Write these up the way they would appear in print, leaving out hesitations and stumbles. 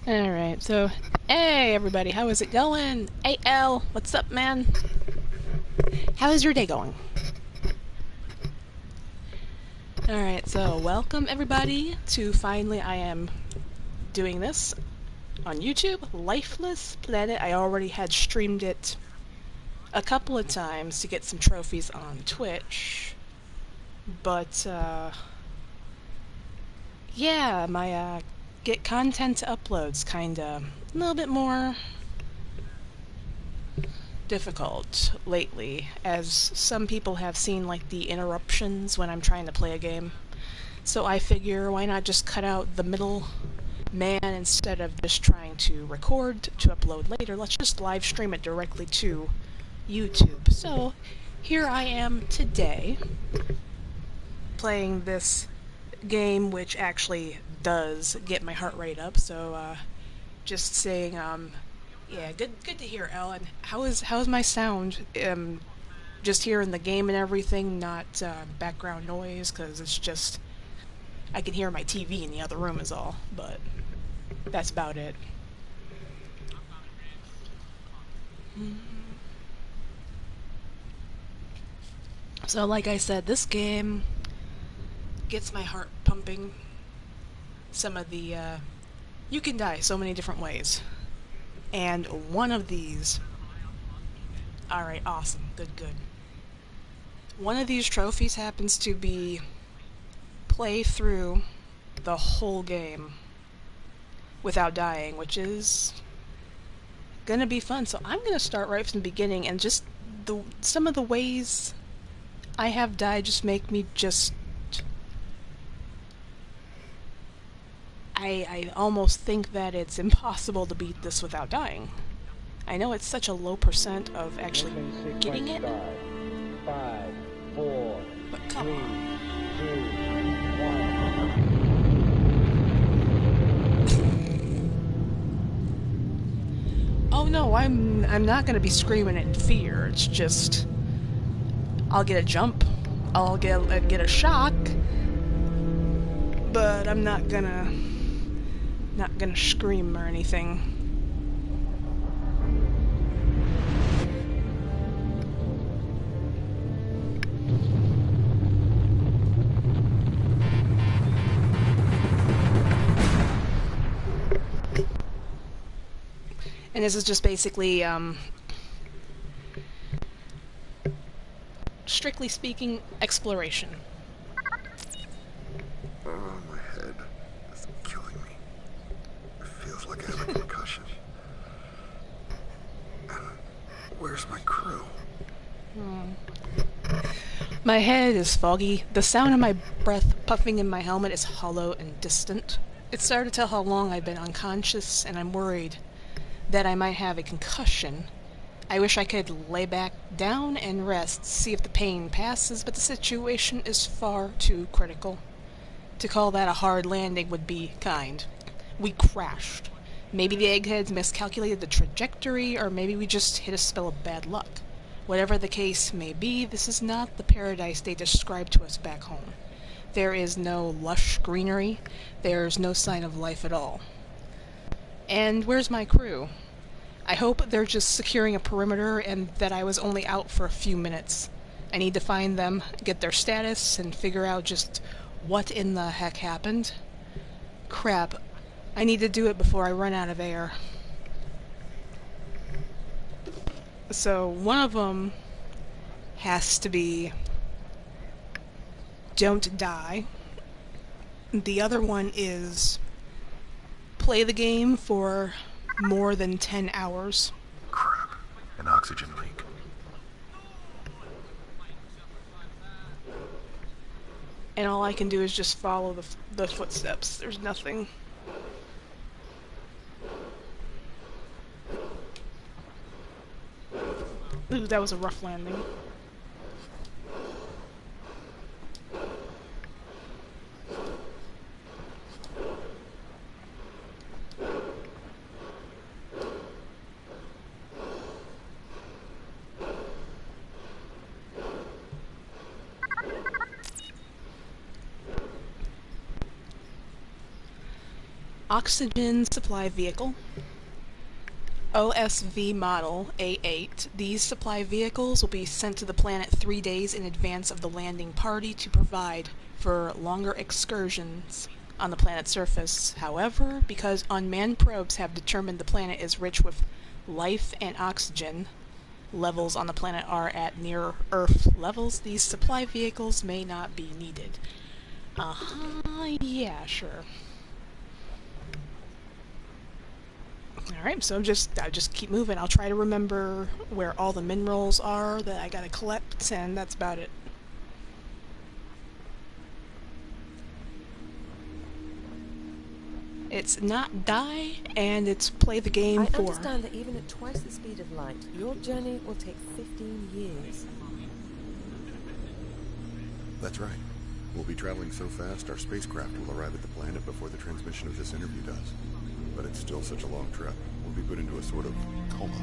Alright, so, hey everybody, how is it going? Hey L, what's up, man? How is your day going? Alright, so welcome everybody to finally I am doing this on YouTube, Lifeless Planet. I already had streamed it a couple of times to get some trophies on Twitch, but yeah, my get content to upload's kinda a little bit more difficult lately, as some people have seen like the interruptions when I'm trying to play a game. So I figure, why not just cut out the middle man instead of just trying to record to upload later? Let's just live stream it directly to YouTube. So here I am today playing this game, which actually does get my heart rate up. So just saying, yeah, good to hear, Ellen. How's my sound? Just hearing the game and everything, not background noise, because it's just I can hear my TV in the other room is all, but that's about it. So like I said, this game gets my heart pumping. Some of the you can die so many different ways, and one of these, alright, awesome, good. One of these trophies happens to be play through the whole game without dying, which is gonna be fun. So I'm gonna start right from the beginning, and just some of the ways I have died just make me just I almost think that it's impossible to beat this without dying. I know it's such a low percent of actually getting it. 5, 4, but come 3, on. 2, 1. Oh no, I'm not gonna be screaming in fear. It's just I'll get a jump, I'll get a shock, but I'm not gonna scream or anything. And this is just basically, strictly speaking, exploration. Oh, my head is killing me. It feels like I have a concussion. And where's my crew? My head is foggy. The sound of my breath puffing in my helmet is hollow and distant. It's hard to tell how long I've been unconscious, and I'm worried that I might have a concussion I wish I could lay back down and rest, see if the pain passes, but the situation is far too critical. To call that a hard landing would be kind. We crashed. Maybe the eggheads miscalculated the trajectory, or maybe we just hit a spell of bad luck. Whatever the case may be, this is not the paradise they described to us back home. There is no lush greenery, there's no sign of life at all. And where's my crew? I hope they're just securing a perimeter and that I was only out for a few minutes. I need to find them, get their status, and figure out just what in the heck happened. Crap. I need to do it before I run out of air. So, one of them has to be don't die. The other one is play the game for more than 10 hours. Crap. An oxygen leak. And all I can do is just follow the footsteps. There's nothing. Ooh, that was a rough landing. Oxygen supply vehicle. OSV model A8. These supply vehicles will be sent to the planet 3 days in advance of the landing party to provide for longer excursions on the planet's surface. However, because unmanned probes have determined the planet is rich with life and oxygen, levels on the planet are at near Earth levels, these supply vehicles may not be needed. Yeah, sure. Alright, so I just keep moving. I'll try to remember where all the minerals are that I gotta collect, and that's about it. It's not die, and it's play the game I for. understand that even at twice the speed of light, your journey will take 15 years. That's right. We'll be traveling so fast, our spacecraft will arrive at the planet before the transmission of this interview does. But it's still such a long trip. We'll be put into a sort of coma.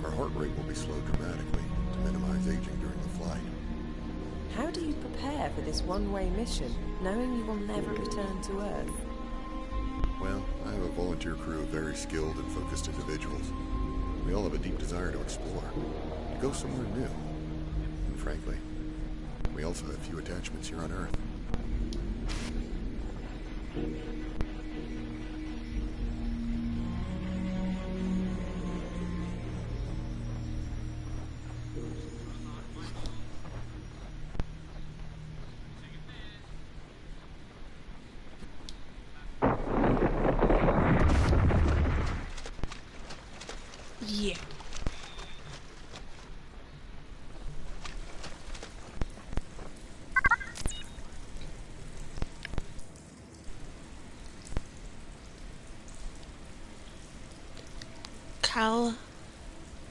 Our heart rate will be slowed dramatically to minimize aging during the flight. How do you prepare for this one-way mission, knowing you will never return to Earth? Well, I have a volunteer crew of very skilled and focused individuals. We all have a deep desire to explore, to go somewhere new. And frankly, we also have few attachments here on Earth. Yeah.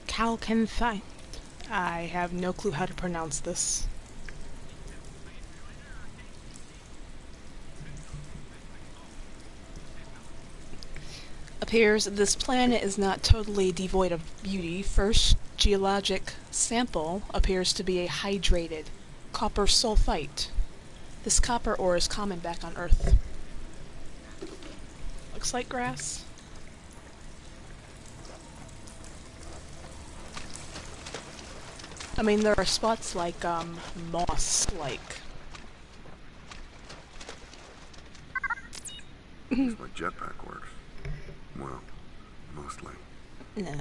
Calcanthine. I have no clue how to pronounce this. Appears this planet is not totally devoid of beauty. First geologic sample appears to be a hydrated copper sulfite. This copper ore is common back on Earth. Looks like grass. I mean, there are spots like, moss-like. My jetpack works. Well, mostly. No.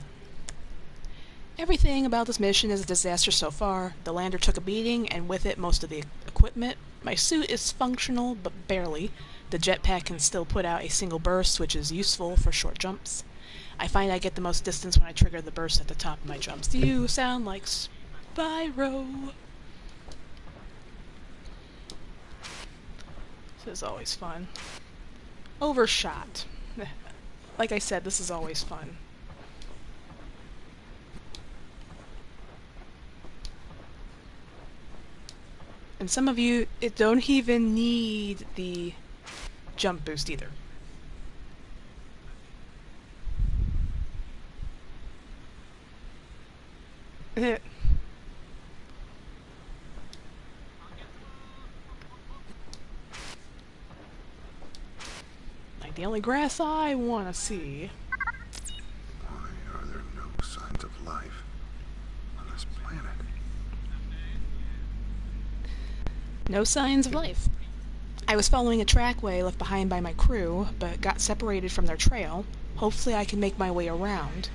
Everything about this mission is a disaster so far. The lander took a beating, and with it, most of the equipment. My suit is functional, but barely. The jetpack can still put out a single burst, which is useful for short jumps. I find I get the most distance when I trigger the burst at the top of my jumps. You sound like Spyro. This is always fun. Overshot. Like I said, this is always fun. And some of you, it don't even need the jump boost either. Like the only grass I want to see. Why are there no signs of life on this planet? No signs of life. I was following a trackway left behind by my crew, but got separated from their trail. Hopefully I can make my way around.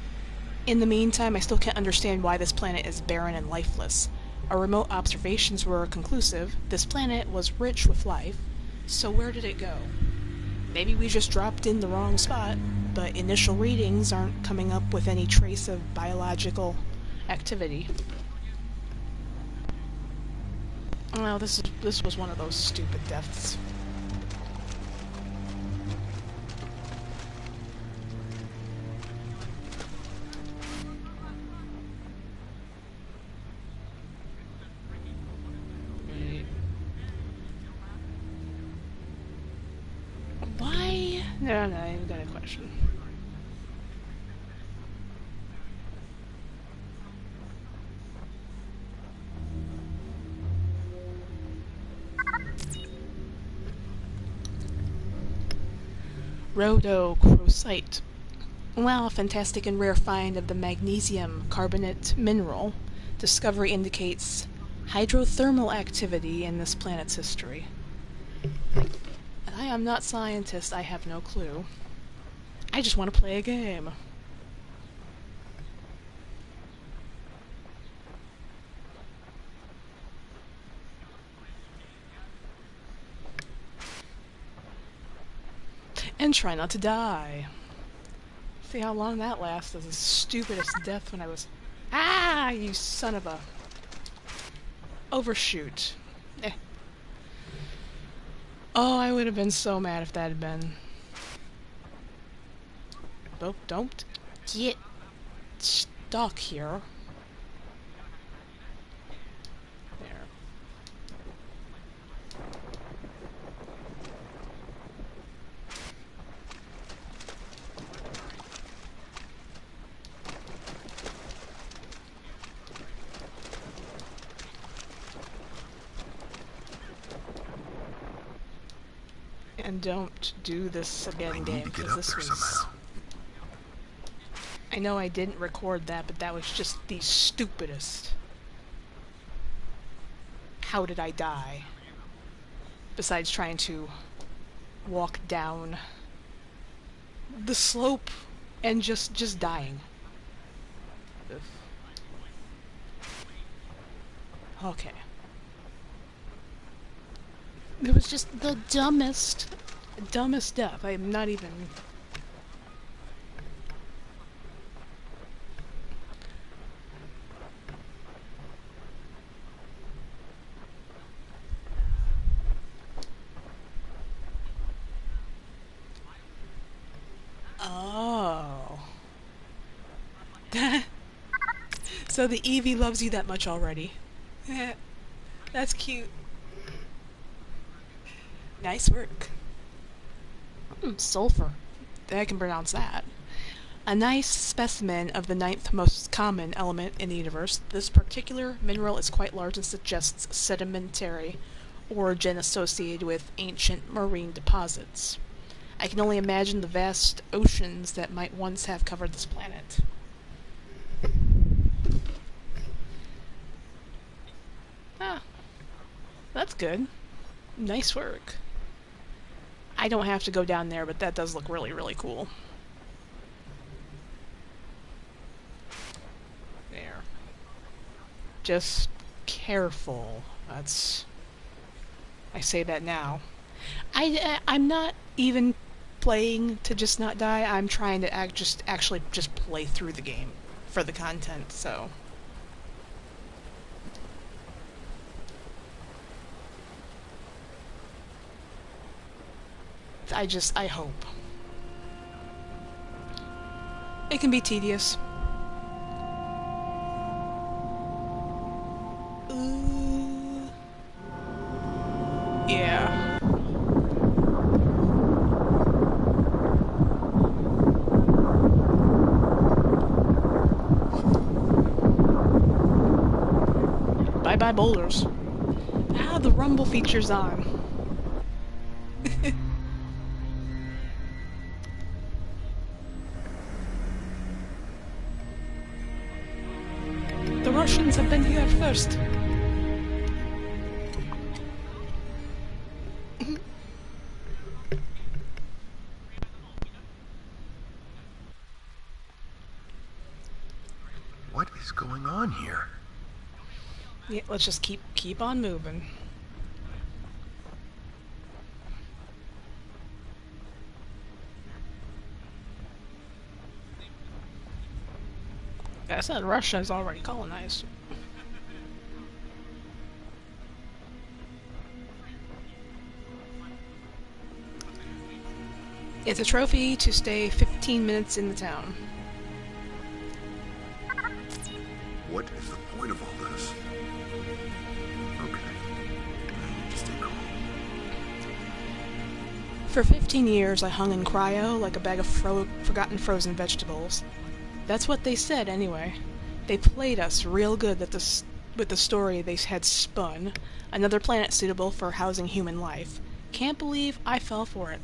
In the meantime, I still can't understand why this planet is barren and lifeless. Our remote observations were conclusive. This planet was rich with life. So where did it go? Maybe we just dropped in the wrong spot, but initial readings aren't coming up with any trace of biological activity. Well, this was one of those stupid deaths. Why? No, I've got a question. Rhodochrosite. Well, a fantastic and rare find of the magnesium carbonate mineral. Discovery indicates hydrothermal activity in this planet's history. I am not scientist, I have no clue. I just want to play a game. And try not to die. See how long that lasts. That's the stupidest death when I was... Ah, you son of a... Overshoot. Eh. Oh, I would have been so mad if that had been... Oh, don't get stuck here. There. And don't do this again, game, because this was... Somehow. I know I didn't record that, but that was just the stupidest. How did I die? Besides trying to walk down the slope and just dying. Ugh. Okay. It was just the dumbest death. I'm not even... Oh. So the Eevee loves you that much already. That's cute. Nice work. Sulfur. I can pronounce that. A nice specimen of the ninth most common element in the universe. This particular mineral is quite large and suggests sedimentary origin associated with ancient marine deposits. I can only imagine the vast oceans that might once have covered this planet. Ah, that's good. Nice work. I don't have to go down there, but that does look really, really cool. There. Just careful. That's... I say that now. I'm not even playing to just not die. I'm trying to actually play through the game for the content, so... I hope. It can be tedious. Ooh. nearby boulders. Ah, the rumble feature's on. The Russians have been here first. What is going on here? Yeah, let's just keep on moving. I said Russia is already colonized. It's a trophy to stay 15 minutes in the town. What is the point of all this? Okay. I need to stay calm. For 15 years, I hung in cryo like a bag of forgotten frozen vegetables. That's what they said, anyway. They played us real good with the story they had spun. Another planet suitable for housing human life. Can't believe I fell for it.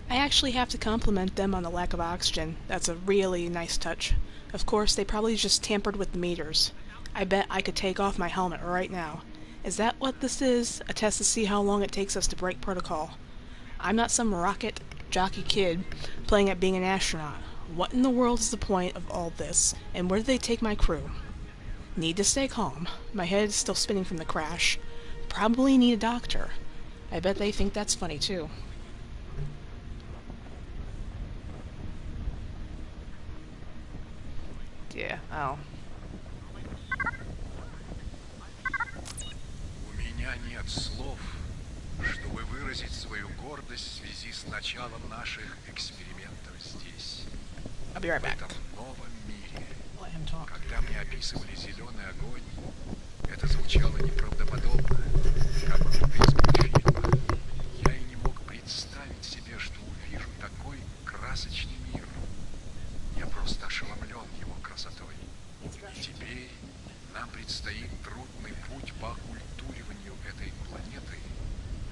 I actually have to compliment them on the lack of oxygen. That's a really nice touch. Of course, they probably just tampered with the meters. I bet I could take off my helmet right now. Is that what this is? A test to see how long it takes us to break protocol. I'm not some rocket jockey kid playing at being an astronaut. What in the world is the point of all this, and where do they take my crew? Need to stay calm. My head is still spinning from the crash. Probably need a doctor. I bet they think that's funny, too. Yeah, oh. У меня нет слов, чтобы выразить свою гордость в связи с началом наших экспериментов здесь, I'll be right в back. этом новом мире. Let him talk. Когда мне описывали зеленый огонь, это звучало неправдоподобно, как будто из мультфильма. Я и не мог представить себе, что увижу такой красочный мир. Я просто ошеломлен его красотой. Теперь нам предстоит трудный путь по оккультуриванию этой планеты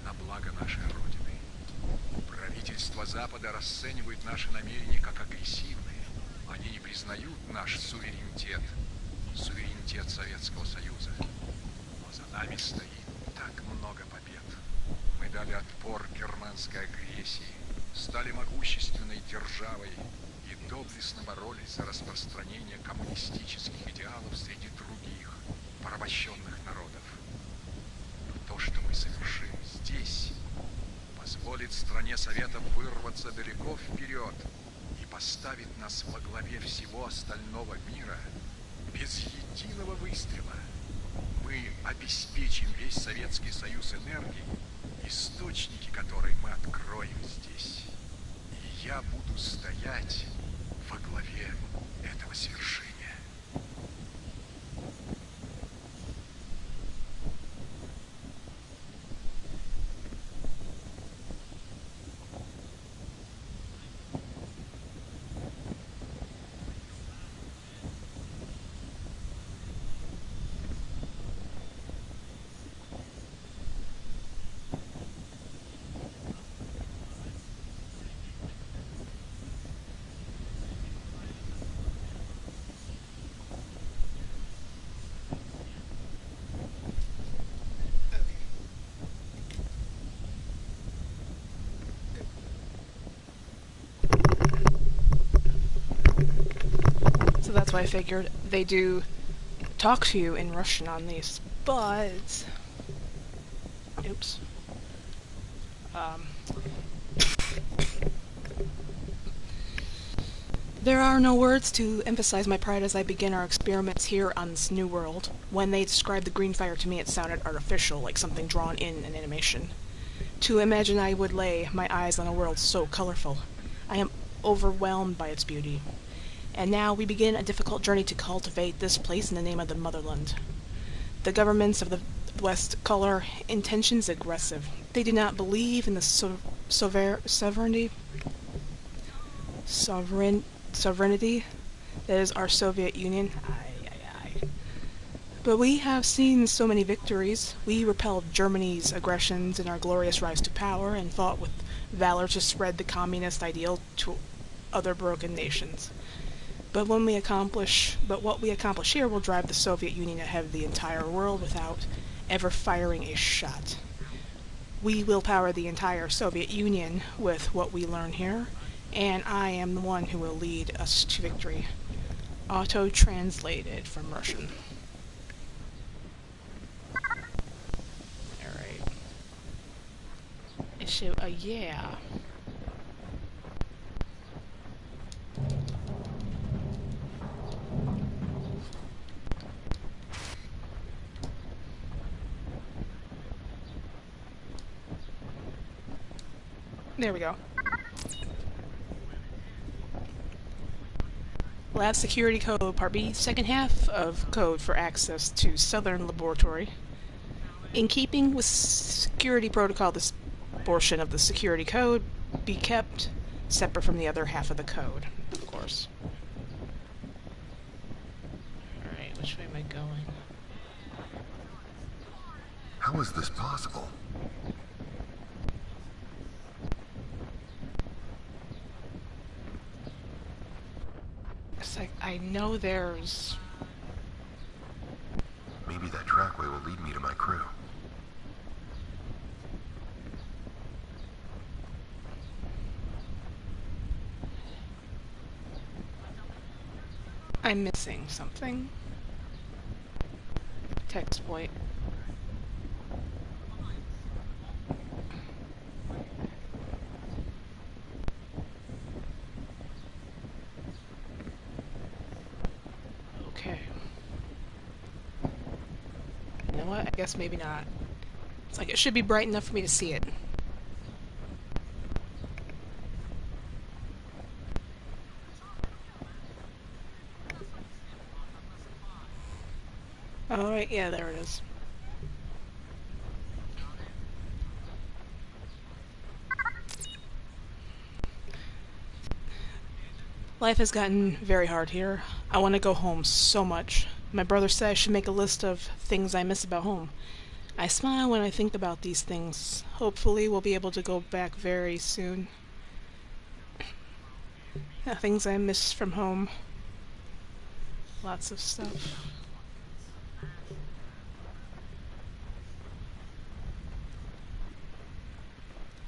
на благо нашей Родины. Правительства Запада расценивают наши намерения как агрессивные. Они не признают наш суверенитет, суверенитет Советского Союза. Но за нами стоит так много побед. Мы дали отпор германской агрессии, стали могущественной державой и доблестно боролись за распространение коммунистических идеалов среди других порабощенных народов. Но то, что мы совершим здесь, позволит стране Советов вырваться далеко вперед и поставит нас во главе всего остального мира без единого выстрела. Мы обеспечим весь Советский Союз энергией, источники которой мы откроем здесь. И я буду стоять во главе этого свершения. So that's why I figured they do talk to you in Russian on these, but... Oops. There are no words to emphasize my pride as I begin our experiments here on this new world. When they described the green fire to me, it sounded artificial, like something drawn in an animation. To imagine I would lay my eyes on a world so colorful. I am overwhelmed by its beauty. And now we begin a difficult journey to cultivate this place in the name of the motherland. The governments of the West call our intentions aggressive. They do not believe in the sovereignty that is our Soviet Union. But we have seen so many victories. We repelled Germany's aggressions in our glorious rise to power and fought with valor to spread the communist ideal to other broken nations. But what we accomplish here will drive the Soviet Union ahead of the entire world without ever firing a shot. We will power the entire Soviet Union with what we learn here, and I am the one who will lead us to victory. Auto-translated from Russian. Alright. Issue a yeah. There we go. Lab Security Code, Part B, second half of code for access to Southern Laboratory. In keeping with security protocol, this portion of the security code be kept separate from the other half of the code, of course. Alright, which way am I going? How is this possible? It's like, I know there's... Maybe that trackway will lead me to my crew. I'm missing something. Text point. Okay. You know what? I guess maybe not. It's like it should be bright enough for me to see it. Alright, yeah, there it is. Life has gotten very hard here. I want to go home so much. My brother said I should make a list of things I miss about home. I smile when I think about these things. Hopefully we'll be able to go back very soon. Yeah, things I miss from home. Lots of stuff.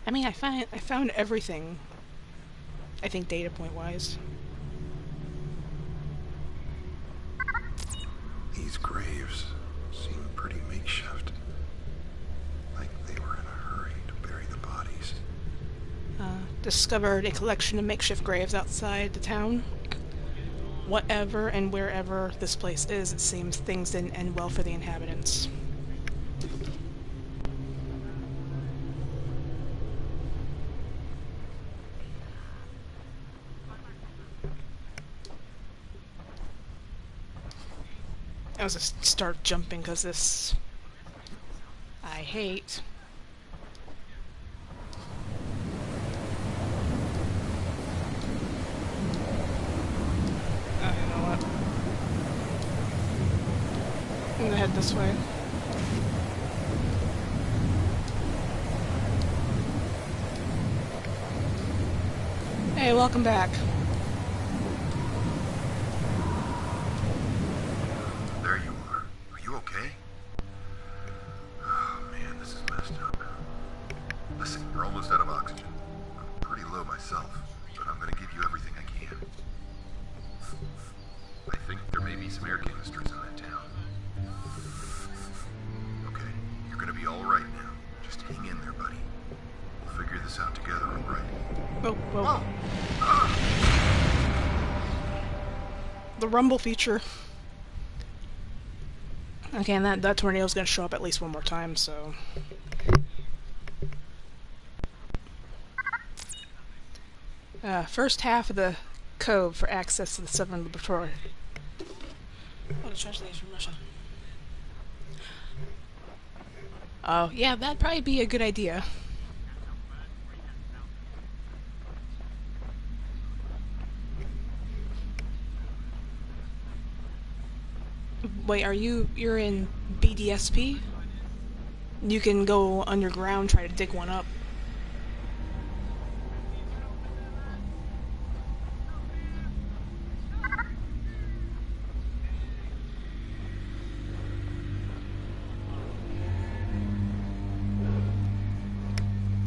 I mean, I found everything. I think data point wise. These graves seem pretty makeshift. Like they were in a hurry to bury the bodies. Discovered a collection of makeshift graves outside the town. Whatever and wherever this place is, it seems things didn't end well for the inhabitants. I was just start jumping because this I hate. You know what? I'm gonna head this way. Hey, welcome back. There you are. Are you okay? Oh man, this is messed up. Listen, you're almost out of oxygen. I'm pretty low myself, but I'm gonna give you everything I can. I think there may be some air canisters in that town. Okay, you're gonna be all right now. Just hang in there, buddy. We'll figure this out together, all right? Oh, well. The rumble feature. Okay, and that tornado's gonna show up at least one more time, so... first half of the code for access to the Southern Laboratory. Oh, the translation from Russian. Oh, yeah, that'd probably be a good idea. Wait, you're in BDSP? You can go underground, try to dig one up.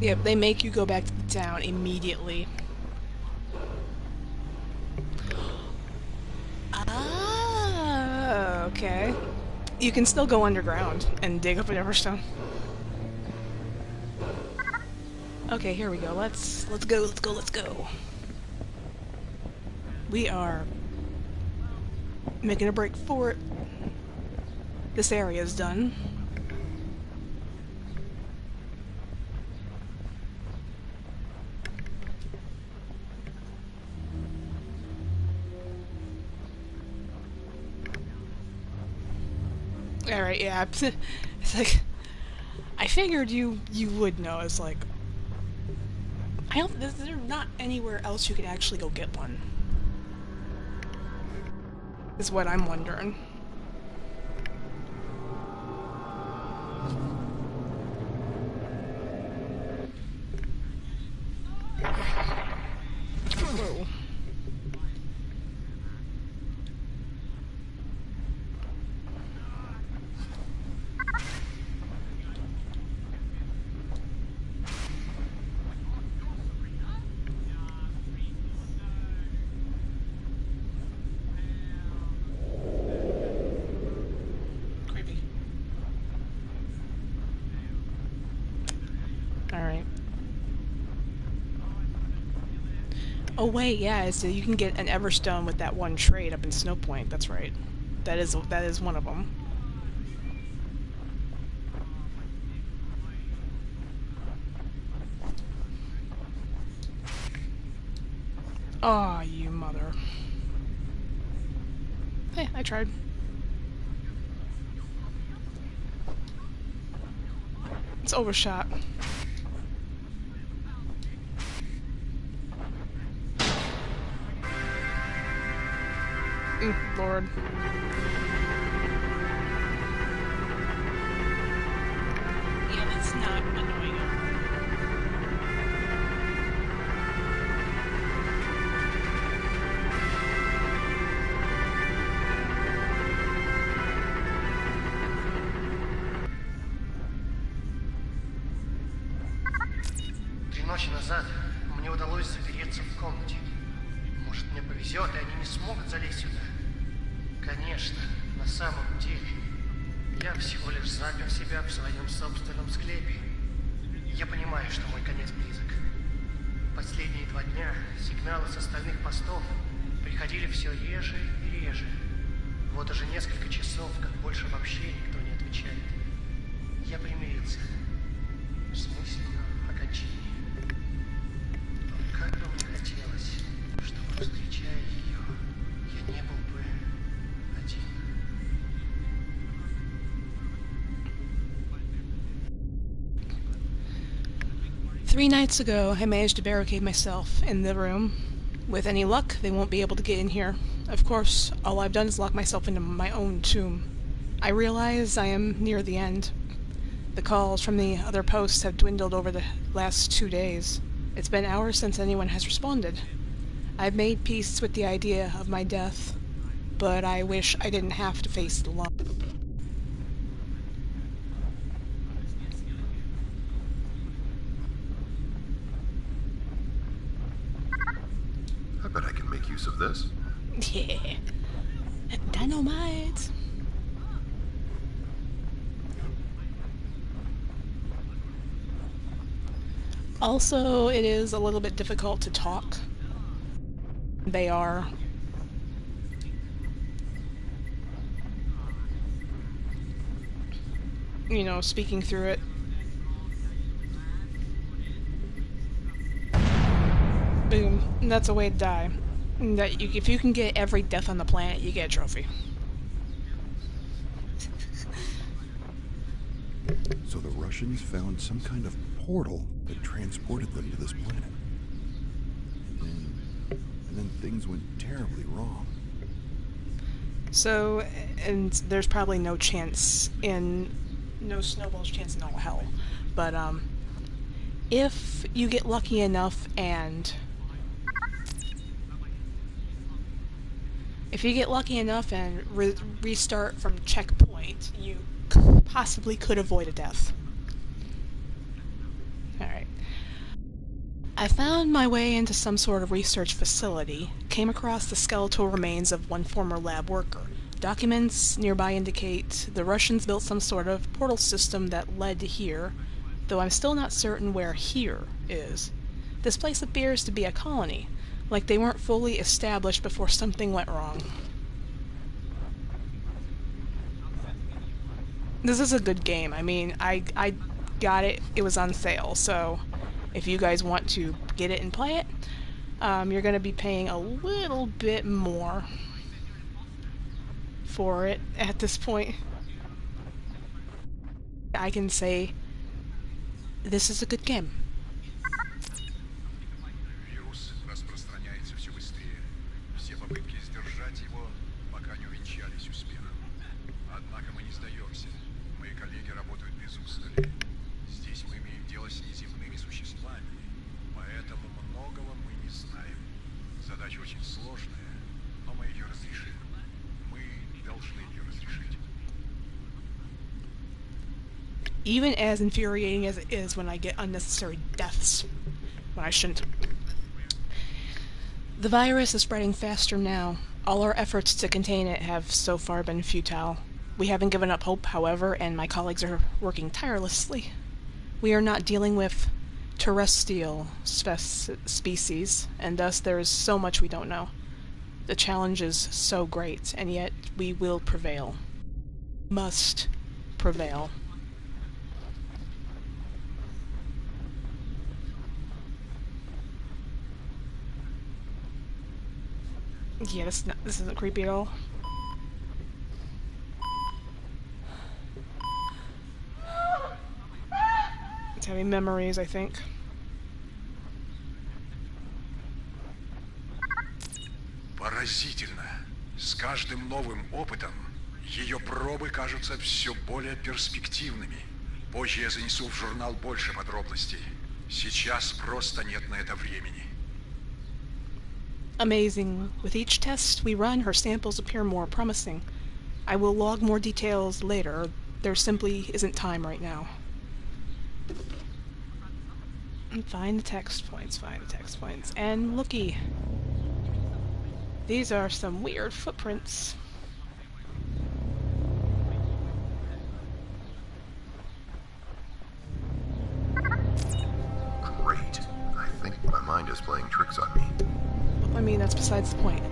Yep, they make you go back to the town immediately. Ah, okay. You can still go underground and dig up an Everstone. Okay, here we go. Let's go. We are making a break for it. This area is done. Alright, yeah. It's like, I figured you would know. It's like, there's not anywhere else you could actually go get one. Is what I'm wondering. Whoa. Creepy. Alright. Oh wait, yeah, so you can get an Everstone with that one trade up in Snowpoint, that's right. That is one of them. Aw, oh, you mother. Hey, I tried. It's overshot. Lord. Yeah, that's not annoying. Ночи назад мне удалось запереться в комнате. Может, мне повезет, и они не смогут залезть сюда. Конечно, на самом деле, я всего лишь запер себя в своем собственном склепе. Я понимаю, что мой конец близок. Последние 2 дня сигналы с остальных постов приходили все реже и реже. Вот уже несколько часов, как больше вообще никто не отвечает. Я примирился с мыслью о кончине. Как бы мне хотелось, чтобы, встречая ее, я не был бы один. Three nights ago, I managed to barricade myself in the room. With any luck, they won't be able to get in here. Of course, all I've done is lock myself into my own tomb. I realize I am near the end. The calls from the other posts have dwindled over the last 2 days. It's been hours since anyone has responded. I've made peace with the idea of my death, but I wish I didn't have to face the law. I bet I can make use of this. Yeah. Dynamite. Also, it is a little bit difficult to talk. They are. You know, speaking through it. Boom. And that's a way to die. If you can get every death on the planet, you get a trophy. So the Russians found some kind of portal that transported them to this planet. And then things went terribly wrong. So, and there's probably no chance in, no snowball's chance in all hell. But, if you get lucky enough and restart from checkpoint, you possibly could avoid a death. Alright. I found my way into some sort of research facility, came across the skeletal remains of one former lab worker. Documents nearby indicate the Russians built some sort of portal system that led to here, though I'm still not certain where here is. This place appears to be a colony, like they weren't fully established before something went wrong. This is a good game. I mean, I got it. It was on sale, so if you guys want to get it and play it, you're going to be paying a little bit more for it at this point. I can say this is a good game. Вирус распространяется все быстрее. Все попытки сдержать его пока не увенчались успехом. Однако мы не сдаемся. Мои коллеги работают без устали. Здесь мы имеем дело с неземными существами, поэтому многого мы не знаем. Задача очень сложная, но мы ее разрешим. Мы должны ее разрешить. Even as infuriating as it is when I get unnecessary deaths, when I shouldn't. The virus is spreading faster now. All our efforts to contain it have so far been futile. We haven't given up hope, however, and my colleagues are working tirelessly. We are not dealing with terrestrial species, and thus there is so much we don't know. The challenge is so great, and yet we will prevail. Must prevail. Yeah, this isn't creepy at all. It's having memories, I think. Поразительно. С каждым новым опытом ее пробы кажутся все более перспективными. Позже я занесу в журнал больше подробностей. Сейчас просто нет на это времени. Amazing. With each test we run, her samples appear more promising. I will log more details later. There simply isn't time right now. Find the text points, And looky. These are some weird footprints. Great. I think my mind is playing tricks on me. I mean, that's besides the point.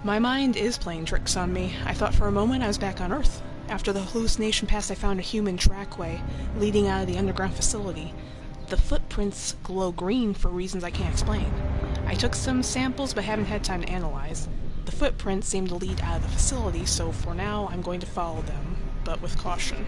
My mind is playing tricks on me. I thought for a moment I was back on Earth. After the hallucination passed, I found a human trackway leading out of the underground facility. The footprints glow green for reasons I can't explain. I took some samples but haven't had time to analyze. The footprints seem to lead out of the facility, so for now I'm going to follow them, but with caution.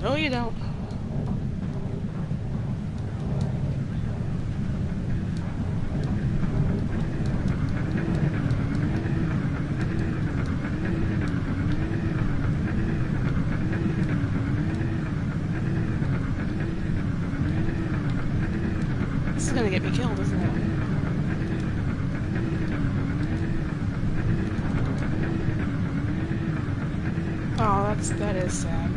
No, you don't. This is gonna get me killed, isn't it? Oh, that is sad.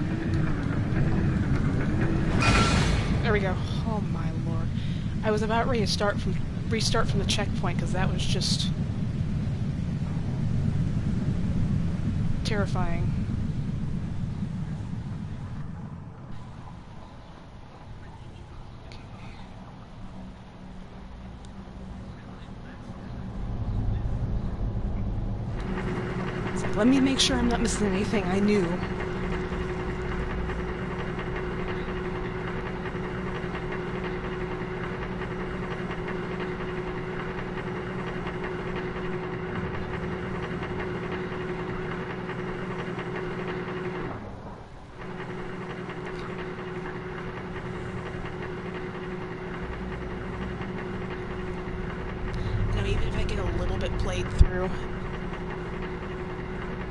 There we go. Oh my lord. I was about ready to restart from the checkpoint because that was just terrifying. It's like, let me make sure I'm not missing anything. I knew. through.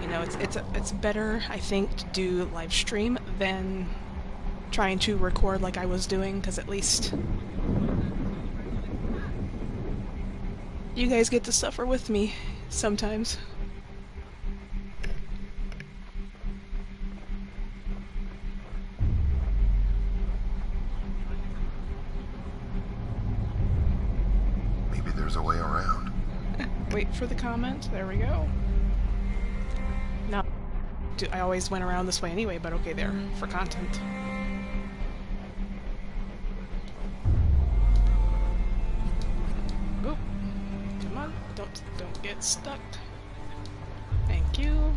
You know, it's better, I think, to do live stream than trying to record like I was doing, because at least you guys get to suffer with me sometimes. Maybe there's a way around. Wait for the comment. There we go. Now, I always went around this way anyway, but okay, there, for content. Oop. Come on, don't get stuck. Thank you.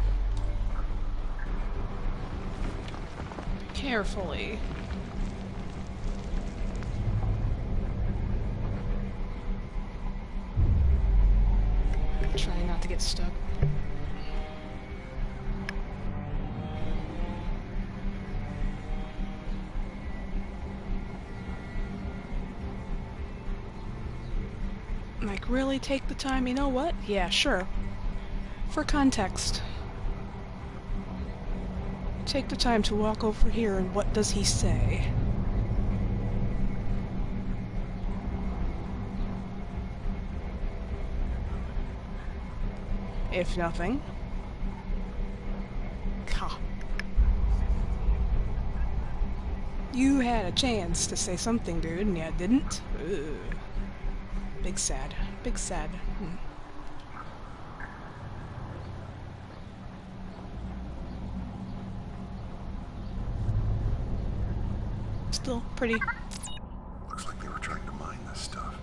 Carefully. Try not to get stuck. Like, really take the time? You know what? Yeah, sure. For context. Take the time to walk over here and what does he say? If nothing. Ha. You had a chance to say something, dude, and you didn't? Ugh. Big sad. Big sad. Still pretty. Looks like they were trying to mine this stuff.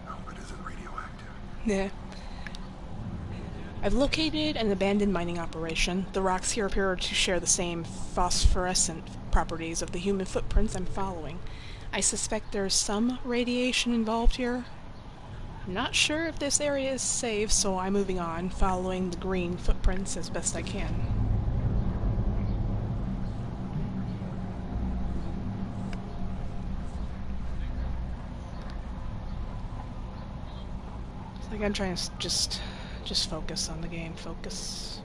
I hope it isn't radioactive. Yeah. I've located an abandoned mining operation. The rocks here appear to share the same phosphorescent properties of the human footprints I'm following. I suspect there's some radiation involved here. I'm not sure if this area is safe, so I'm moving on, following the green footprints as best I can. It's like I'm trying to just focus on the game. Focus.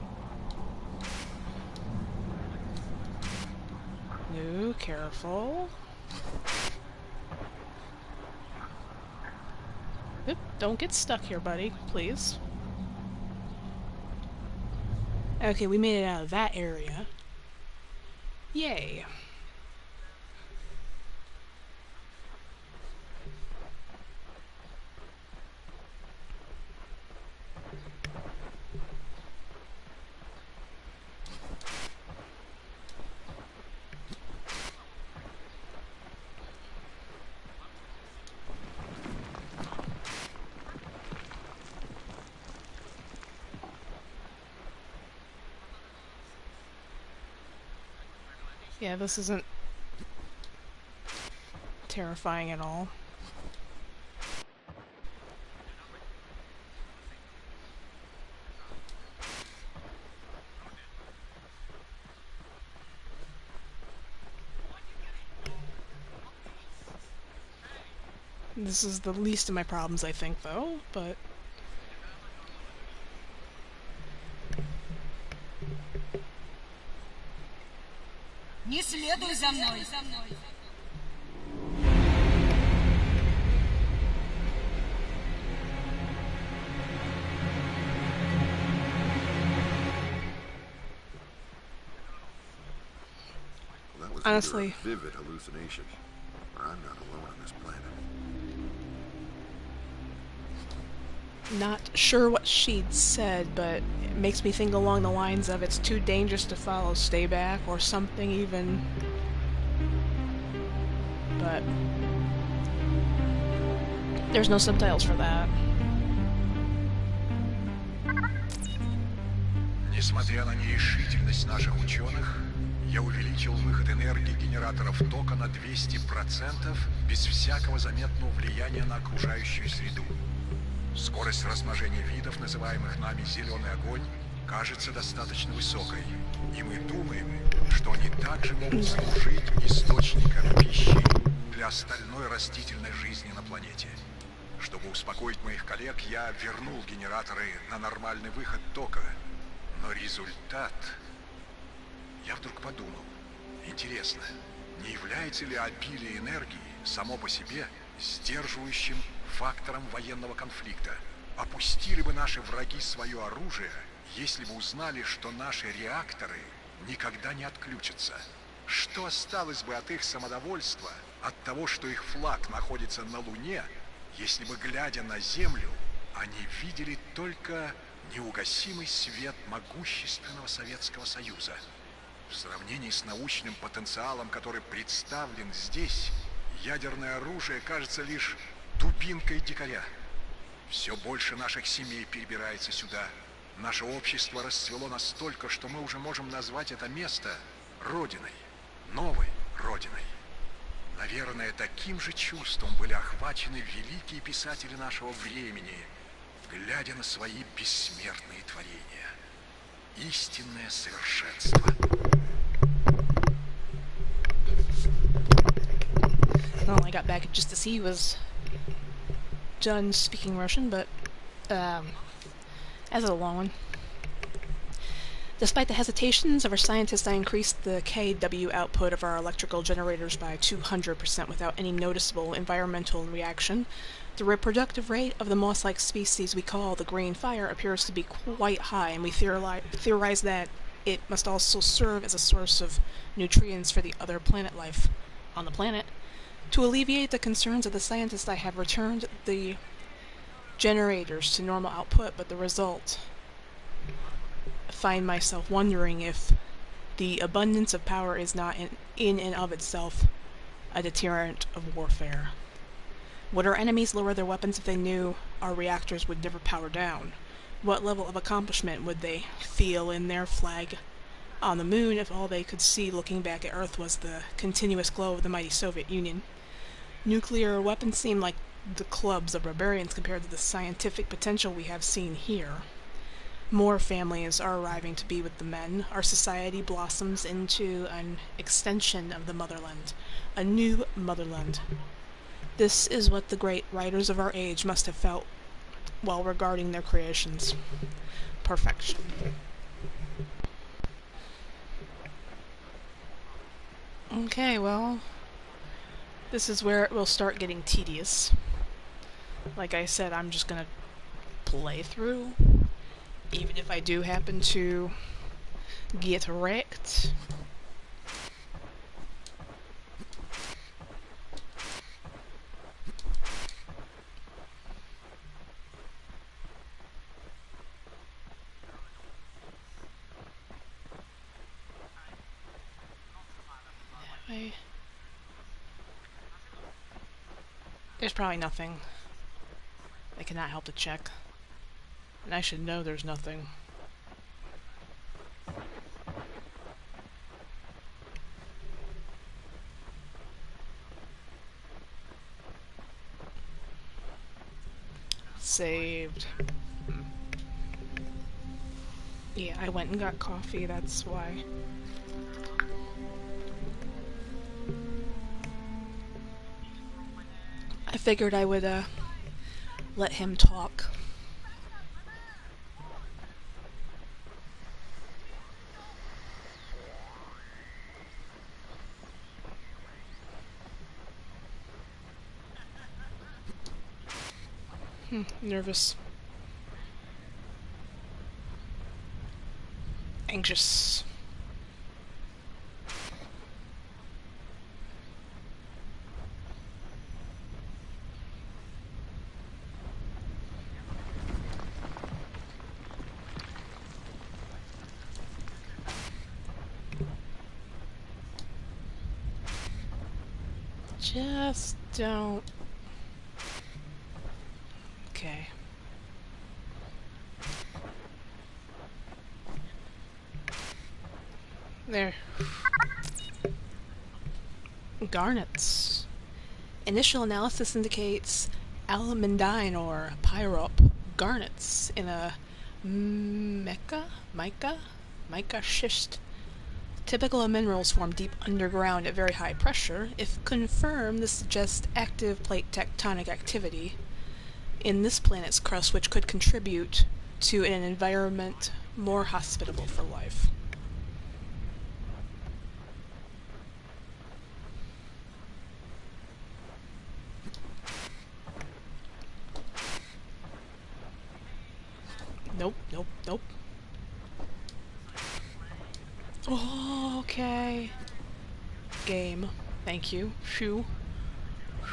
No, careful. Oop, don't get stuck here, buddy, please. Okay, we made it out of that area. Yay. Yeah, this isn't terrifying at all. This is the least of my problems, I think, though, but... Не следуй за мной. Well, that was Honestly. either a vivid hallucination, or I'm not alone on this planet. Not sure what she'd said, but it makes me think along the lines of it's too dangerous to follow, stay back, or something even. But there's no subtitles for that. Несмотря на нерешительность наших ученых, я увеличил выход энергии генераторов тока на 200% без всякого заметного влияния на окружающую среду. Скорость размножения видов, называемых нами «зеленый огонь», кажется достаточно высокой. И мы думаем, что они также могут служить источником пищи для остальной растительной жизни на планете. Чтобы успокоить моих коллег, я вернул генераторы на нормальный выход тока. Но результат... Я вдруг подумал, интересно, не является ли обилие энергии само по себе сдерживающим фактором военного конфликта? Опустили бы наши враги свое оружие, если бы узнали, что наши реакторы никогда не отключатся? Что осталось бы от их самодовольства, от того, что их флаг находится на Луне, если бы, глядя на Землю, они видели только неугасимый свет могущественного Советского Союза? В сравнении с научным потенциалом, который представлен здесь, ядерное оружие кажется лишь дубинкой дикаря. Все больше наших семей перебирается сюда. Наше общество расцвело настолько, что мы уже можем назвать это место родиной, новой родиной. Наверное, таким же чувством были охвачены великие писатели нашего времени, глядя на свои бессмертные творения. Истинное совершенство. Well, I got back just as he was done speaking Russian, but as a long one. Despite the hesitations of our scientists, I increased the kW output of our electrical generators by 200% without any noticeable environmental reaction. The reproductive rate of the moss-like species we call the green fire appears to be quite high, and we theorize that it must also serve as a source of nutrients for the other planet life on the planet. To alleviate the concerns of the scientists, I have returned the generators to normal output, but the result... I find myself wondering if the abundance of power is not in and of itself a deterrent of warfare. Would our enemies lower their weapons if they knew our reactors would never power down? What level of accomplishment would they feel in their flag on the moon if all they could see looking back at Earth was the continuous glow of the mighty Soviet Union? Nuclear weapons seem like the clubs of barbarians compared to the scientific potential we have seen here. More families are arriving to be with the men. Our society blossoms into an extension of the motherland, a new motherland. This is what the great writers of our age must have felt while regarding their creations. Perfection. Okay, well, this is where it will start getting tedious. Like I said, I'm just gonna play through. Even if I do happen to get wrecked. There's probably nothing. I cannot help to check. And I should know there's nothing. Saved. Yeah, I went and got coffee, that's why. I figured I would, let him talk. Nervous. Anxious. Just don't... Okay. There. Garnets. Initial analysis indicates almandine or pyrop garnets in a mica schist. Typical of minerals formed deep underground at very high pressure. If confirmed, this suggests active plate tectonic activity. in this planet's crust which could contribute to an environment more hospitable for life. Nope, nope, nope. Oh, okay. Game. Thank you. Phew.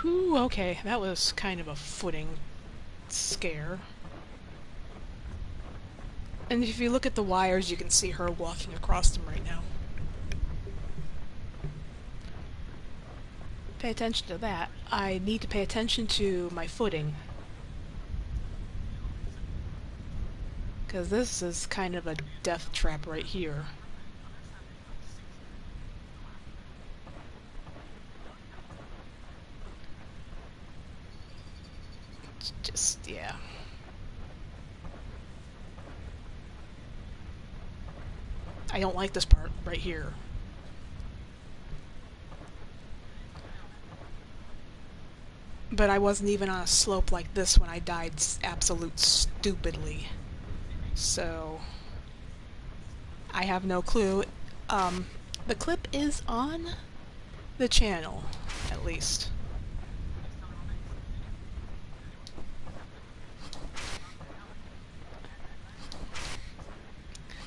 Whew, okay. That was kind of a footing scare. And if you look at the wires, you can see her walking across them right now. Pay attention to that. I need to pay attention to my footing. Because this is kind of a death trap right here. It's just, yeah. I don't like this part right here. But I wasn't even on a slope like this when I died absolute stupidly. So I have no clue. The clip is on the channel, at least.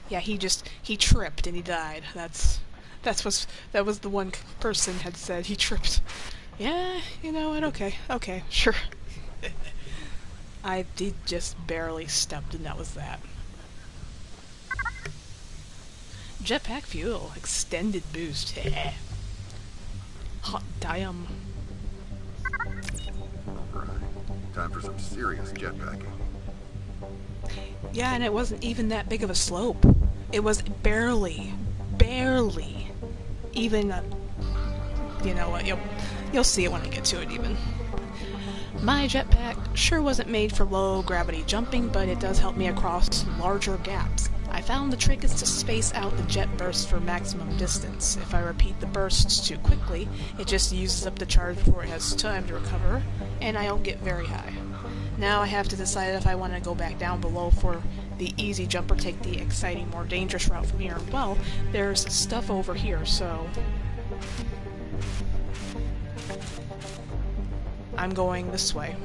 Yeah, he tripped and he died. That was the one person had said he tripped. Yeah, you know what? Okay, sure. I did just barely stepped and that was that. Jetpack fuel, extended boost. Hot damn. Right. Time for some serious jetpacking. Yeah, and it wasn't even that big of a slope. It was barely even a, you know what, you'll see it when I get to it even. My jetpack sure wasn't made for low gravity jumping, but it does help me across larger gaps. I found the trick is to space out the jet bursts for maximum distance. If I repeat the bursts too quickly, it just uses up the charge before it has time to recover, and I don't get very high. Now I have to decide if I want to go back down below for the easy jump or take the exciting, more dangerous route from here. Well, there's stuff over here, so I'm going this way.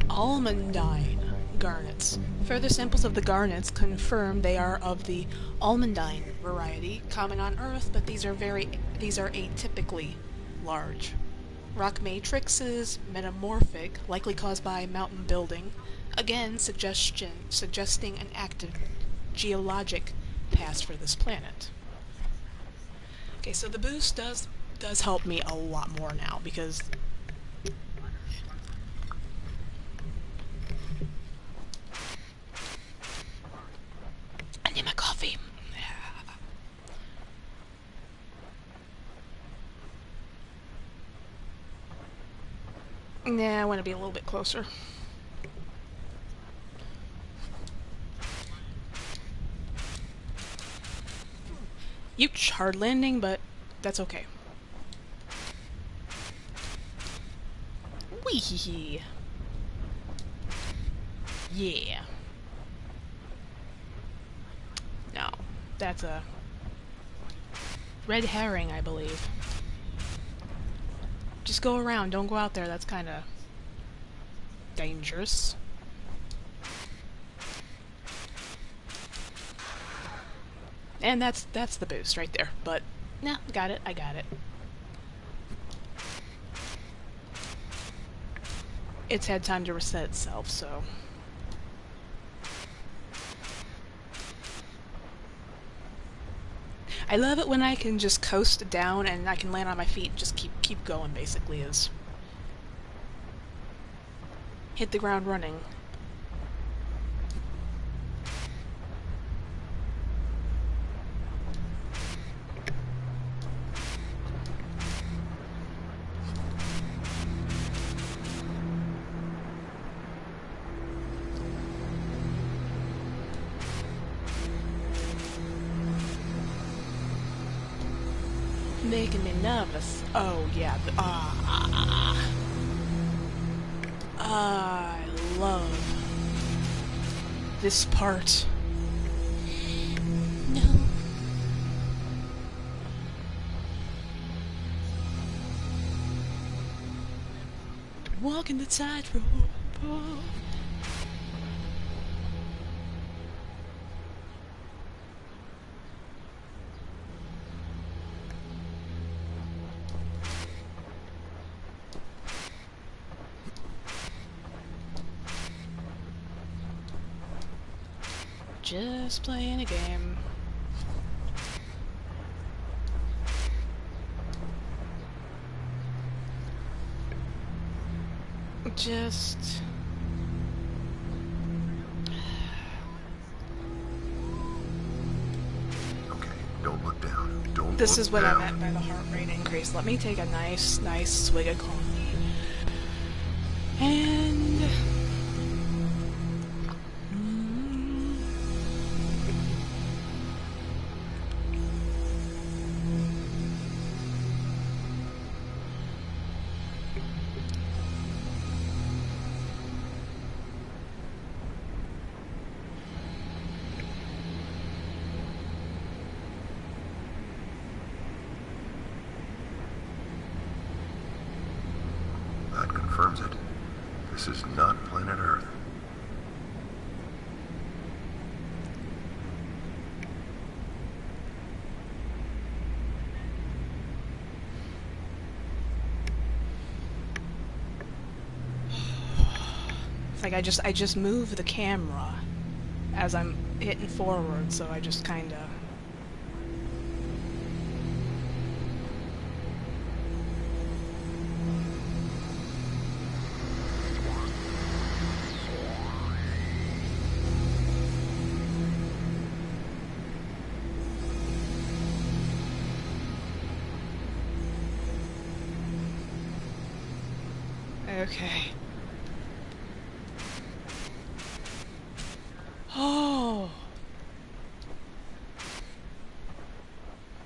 Almandine garnets. Further samples of the garnets confirm they are of the almandine variety, common on Earth, but these are atypically large. Rock matrix is metamorphic, likely caused by mountain building, again suggesting an active geologic past for this planet. Okay, so the boost does help me a lot more now, because I need my coffee. Nah, I want to be a little bit closer. Youch, hard landing, but that's okay. Wee. Yeah. No, that's a red herring, I believe. Just go around, don't go out there, that's kind of dangerous. And that's the boost right there, but nah, I got it. It's had time to reset itself, so I love it when I can just coast down and I can land on my feet and just keep going, basically, is hit the ground running. making me nervous. Oh yeah, I love this part. No. Walking the tightrope. Just playing a game. Just... Okay, don't look down. Don't This look is what down. I meant by the heart rate increase. Let me take a nice swig of coffee. And... That confirms it. This is not planet Earth. It's like I just move the camera as I'm hitting forward, so I just kinda... Okay. Oh!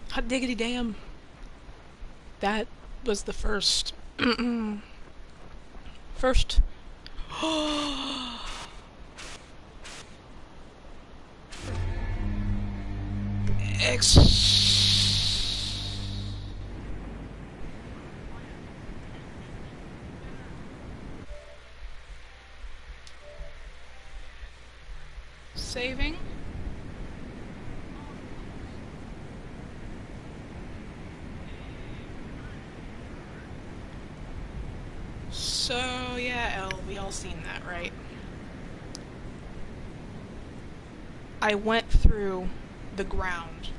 Hot diggity damn. That was the first... first... Saving? So, yeah, Elle, we all seen that, right? I went through the ground.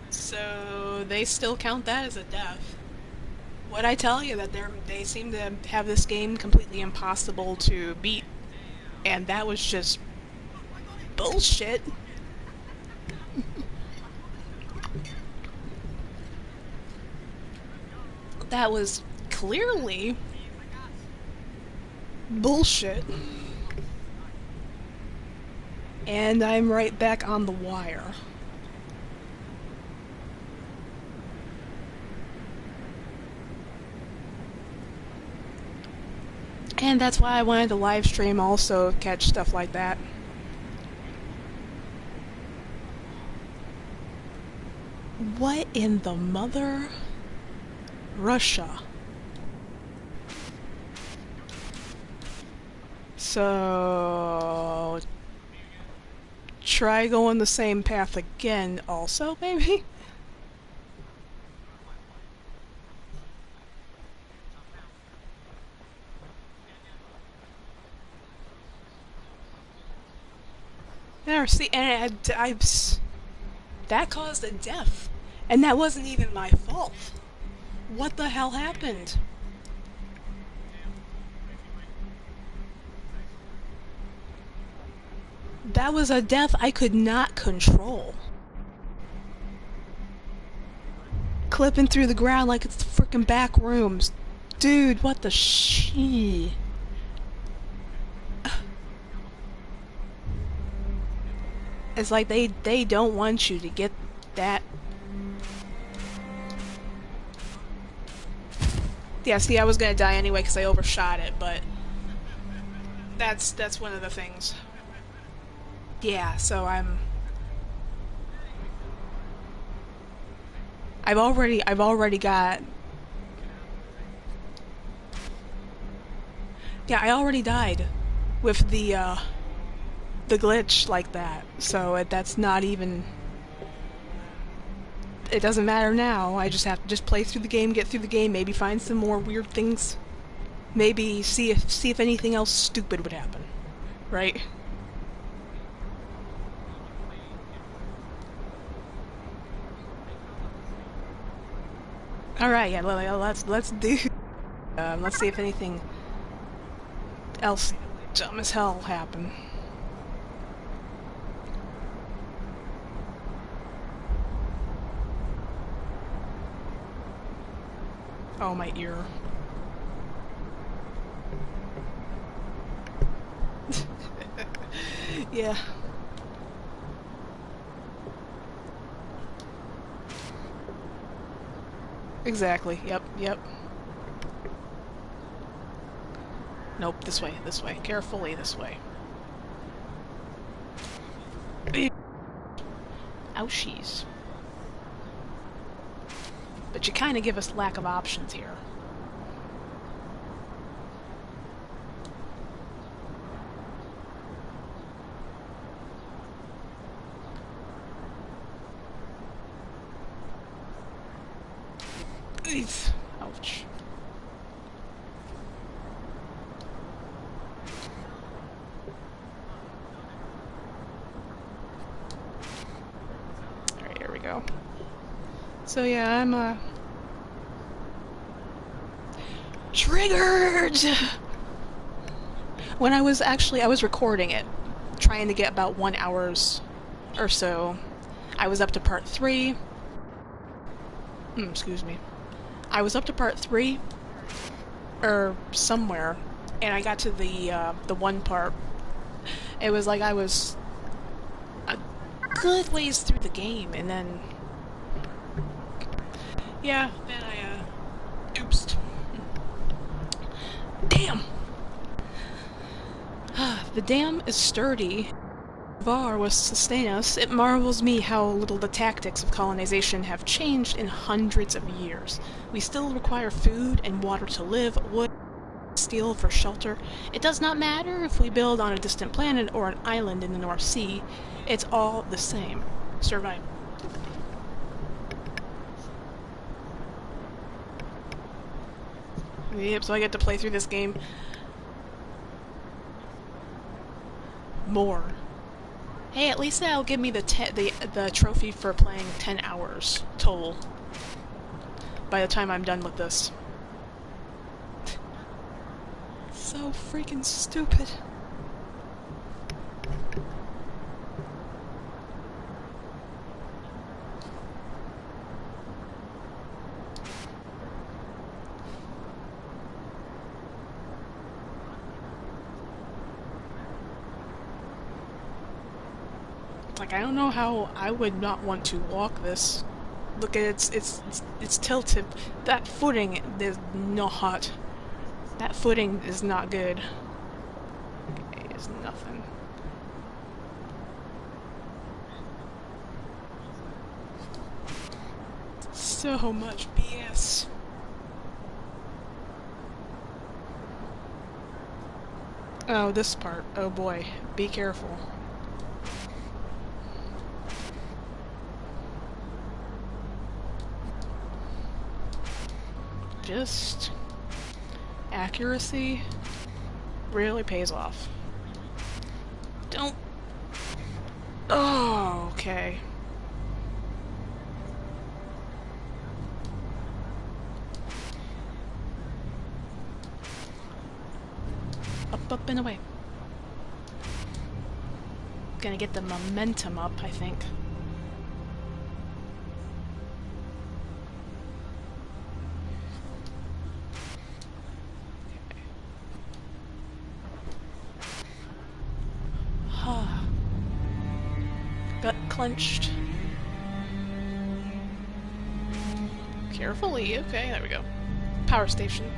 So they still count that as a death. What'd I tell you, that they seem to have this game completely impossible to beat, and that was just bullshit. That was clearly bullshit. And I'm right back on the wire. And that's why I wanted to live stream also, catch stuff like that. What in the mother... Russia? So... try going the same path again also, maybe? There, see, and that caused a death. And that wasn't even my fault. What the hell happened? That was a death I could not control. Clipping through the ground like it's the frickin' back rooms. Dude, what the shit? It's like they don't want you to get that. Yeah, see, I was gonna die anyway because I overshot it, but that's one of the things. Yeah, so I've already got. Yeah, I already died with the glitch like that. So that's not even. It doesn't matter now. I just have to just play through the game, get through the game, maybe find some more weird things. Maybe see if anything else stupid would happen. Right? All right, yeah. Let's do. Let's see if anything else dumb as hell happen. Oh, my ear. Yeah. Exactly. Yep. Nope, this way. Carefully this way. Ouchies. But you kind of give us lack of options here. Ouch. Alright, here we go. So yeah, I'm triggered! When I was recording it, trying to get about 1 hour's or so. I was up to part 3. Excuse me. I was up to part 3, or somewhere, and I got to the one part. It was like I was a good ways through the game, and then, yeah, then oops. Damn! The dam is sturdy. Var was sustain us. It marvels me how little the tactics of colonization have changed in hundreds of years. We still require food and water to live, wood, steel for shelter. It does not matter if we build on a distant planet or an island in the North Sea. It's all the same. Survive. Yep, so I get to play through this game more. Hey, at least that'll give me the trophy for playing 10 hours total by the time I'm done with this. So freaking stupid. Like, I don't know how I would not want to walk this. Look at it's tilted. That footing is not. That footing is not good. Okay, it's nothing. So much BS. Oh, this part. Oh boy. Be careful. Just accuracy really pays off. Don't. Oh, okay. Up and away. Gonna get the momentum up, I think. clenched. Carefully, okay, there we go. Power station.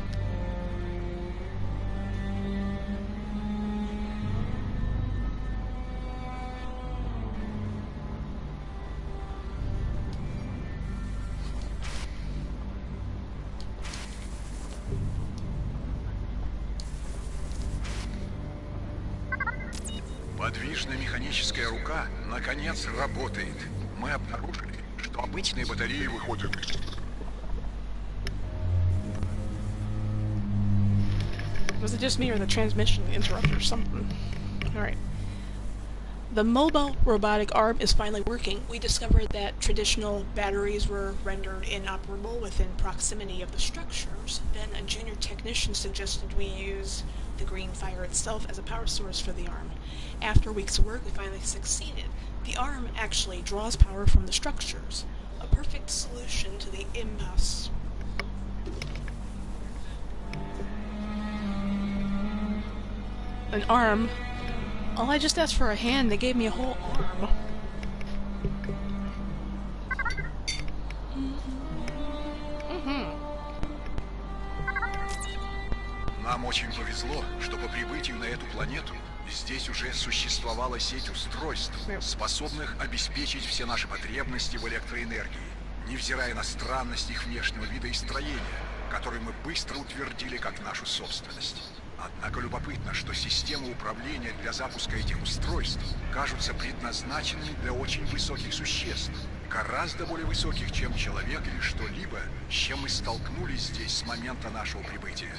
Подвижная механическая рука наконец работает. Мы обнаружили, что обычные батареи выходят. Was it just me or the transmission interrupted or something? Alright. The mobile robotic arm is finally working. We discovered that traditional batteries were rendered inoperable within proximity of the structures. Then a junior technician suggested we use the green fire itself as a power source for the arm. After weeks of work, we finally succeeded. The arm actually draws power from the structures. A perfect solution to the impasse. An arm? Oh, I just asked for a hand, they gave me a whole arm. Нам очень повезло, что по прибытию на эту планету здесь уже существовала сеть устройств, способных обеспечить все наши потребности в электроэнергии, невзирая на странность их внешнего вида и строения, которые мы быстро утвердили как нашу собственность. Однако любопытно, что системы управления для запуска этих устройств кажутся предназначенными для очень высоких существ, гораздо более высоких, чем человек или что-либо, с чем мы столкнулись здесь с момента нашего прибытия.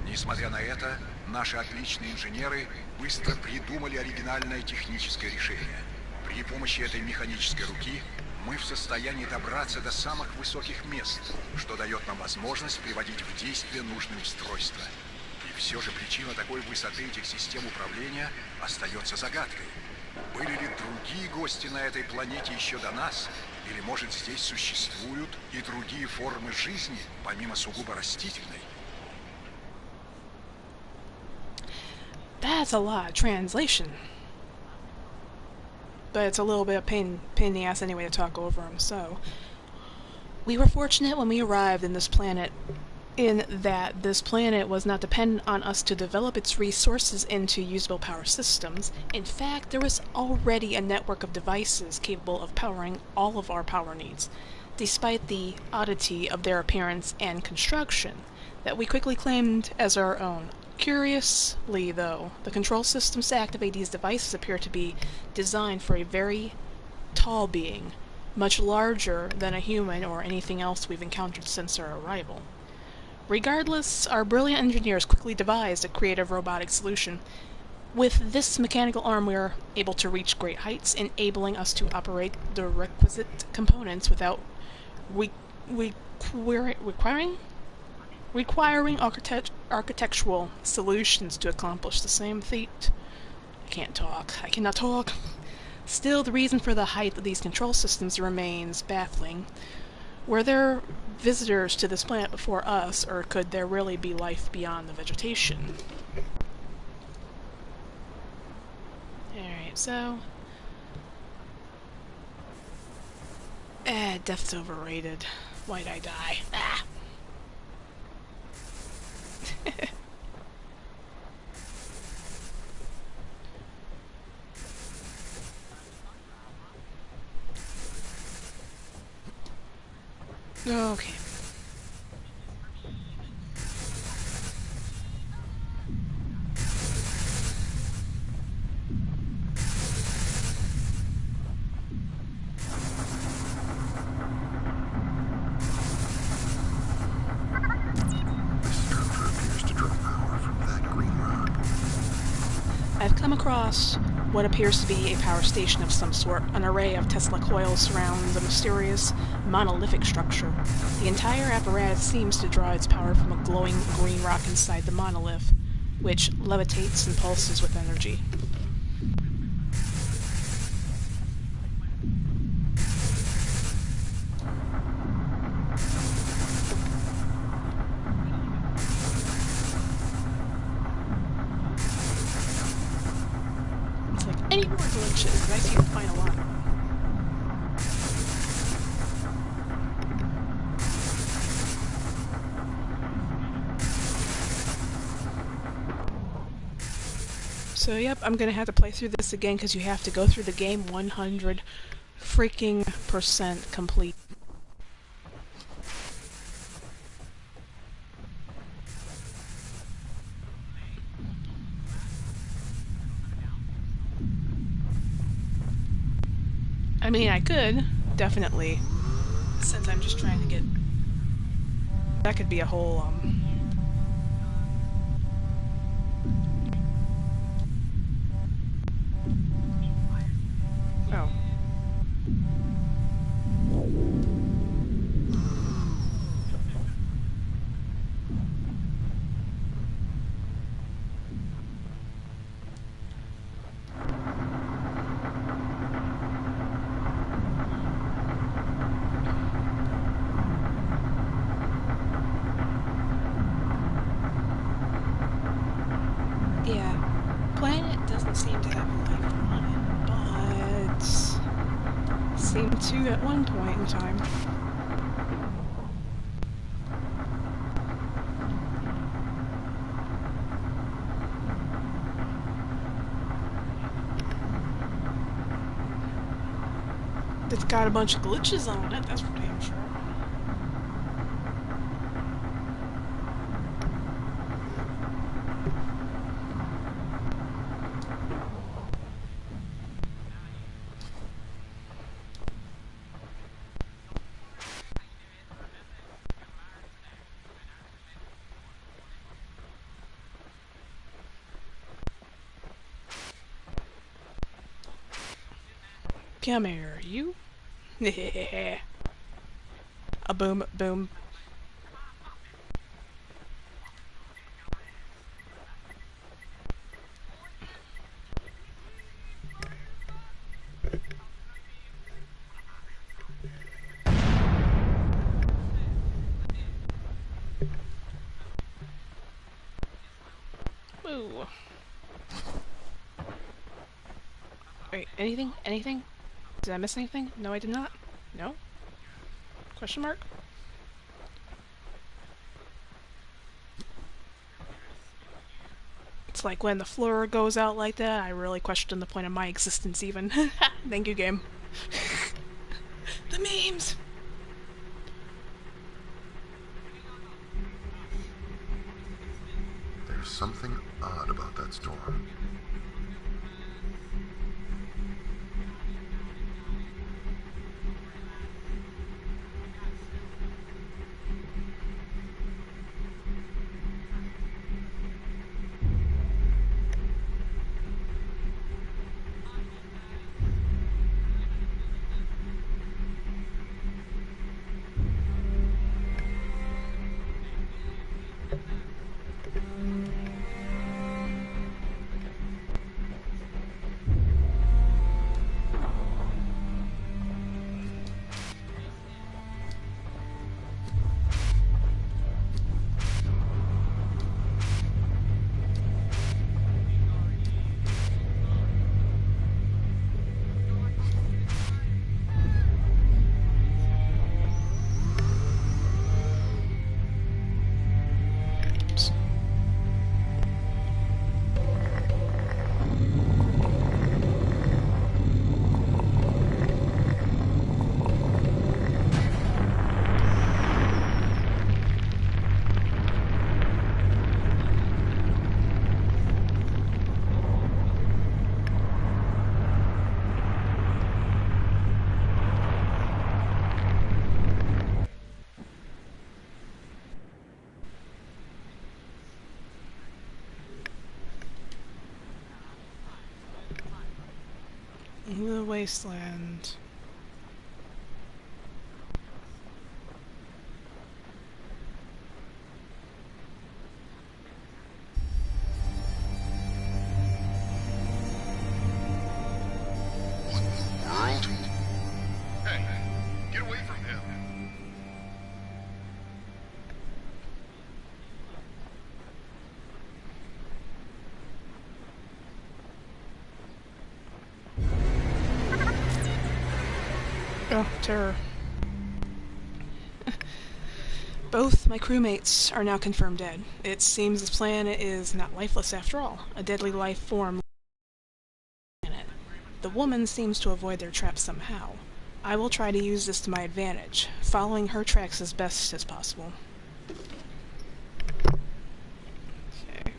Несмотря на это, наши отличные инженеры быстро придумали оригинальное техническое решение. При помощи этой механической руки мы в состоянии добраться до самых высоких мест, что дает нам возможность приводить в действие нужные устройства. И все же причина такой высоты этих систем управления остается загадкой. Были ли другие гости на этой планете еще до нас? Или, может, здесь существуют и другие формы жизни, помимо сугубо растительной? That's a lot of translation. But it's a little bit of pain in the ass anyway to talk over them, so... We were fortunate when we arrived in this planet, in that this planet was not dependent on us to develop its resources into usable power systems. In fact, there was already a network of devices capable of powering all of our power needs, despite the oddity of their appearance and construction, that we quickly claimed as our own. Curiously, though, the control systems to activate these devices appear to be designed for a very tall being, much larger than a human or anything else we've encountered since our arrival. Regardless, our brilliant engineers quickly devised a creative robotic solution. With this mechanical arm, we are able to reach great heights, enabling us to operate the requisite components without requiring architectural solutions to accomplish the same feat. I cannot talk. Still, the reason for the height of these control systems remains baffling. Were there visitors to this planet before us, or could there really be life beyond the vegetation? Alright, so... death's overrated. Why'd I die? Ah! Okay. I've come across what appears to be a power station of some sort. An array of Tesla coils surrounds a mysterious, monolithic structure. The entire apparatus seems to draw its power from a glowing green rock inside the monolith, which levitates and pulses with energy. Any more glitches? I seem to find a lot. So yep, I'm gonna have to play through this again because you have to go through the game 100 freaking percent complete. I mean, I could, definitely, since I'm just trying to get... That could be a whole, Oh. Yeah. Planet doesn't seem to have life on it, but... seemed to at one point in time. It's got a bunch of glitches on it, that's for damn sure. Come here, you. A boom, boom. Woo. Wait, anything? Anything? Did I miss anything? No, I did not. No? Question mark? It's like when the floor goes out like that, I really question the point of my existence even. Thank you, game. The memes! There's something odd about that storm. The wasteland. World? Hey, get away from him. Oh, terror. Both my crewmates are now confirmed dead. It seems this planet is not lifeless after all. A deadly life form The woman seems to avoid their traps somehow. I will try to use this to my advantage, following her tracks as best as possible. Okay.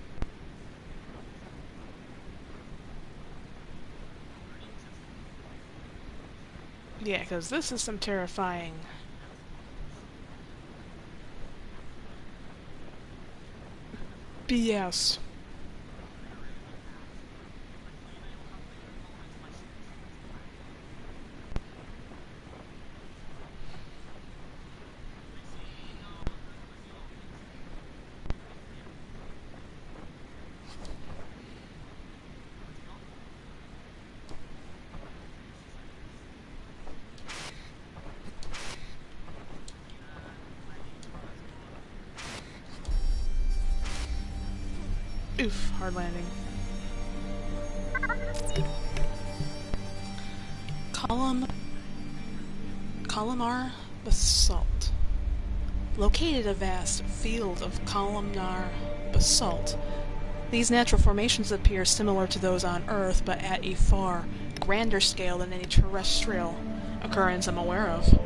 Yeah, because this is some terrifying... BS. Oof, hard landing. Columnar basalt. Located a vast field of columnar basalt. These natural formations appear similar to those on Earth, but at a far grander scale than any terrestrial occurrence I'm aware of.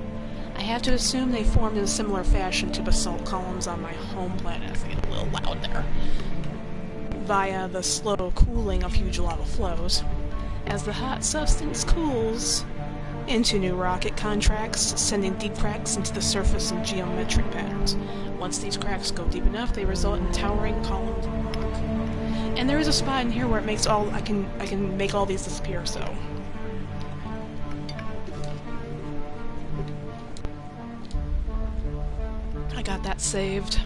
I have to assume they formed in a similar fashion to basalt columns on my home planet. I feel a little loud there. Via the slow cooling of huge lava flows. As the hot substance cools into new rock, it contracts, sending deep cracks into the surface in geometric patterns. Once these cracks go deep enough, they result in towering columns of rock. And there is a spot in here where it makes all I can make all these disappear, so. I got that saved.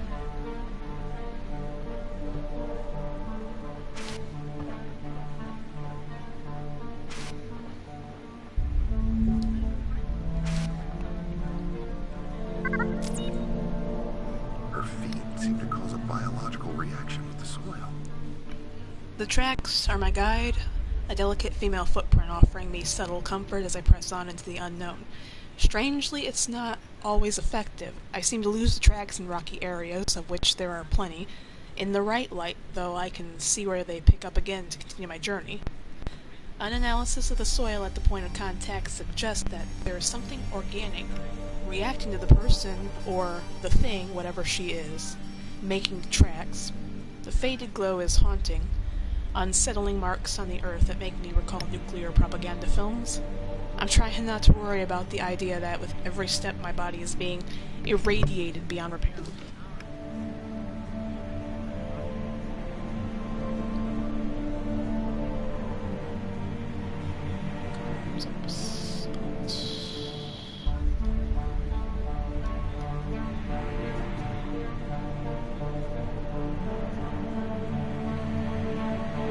Her feet seem to cause a biological reaction with the soil. The tracks are my guide, a delicate female footprint offering me subtle comfort as I press on into the unknown. Strangely, it's not always effective. I seem to lose the tracks in rocky areas, of which there are plenty. In the right light, though, I can see where they pick up again to continue my journey. An analysis of the soil at the point of contact suggests that there is something organic reacting to the person, or the thing, whatever she is, making the tracks. The faded glow is haunting, unsettling marks on the earth that make me recall nuclear propaganda films. I'm trying not to worry about the idea that with every step my body is being irradiated beyond repair.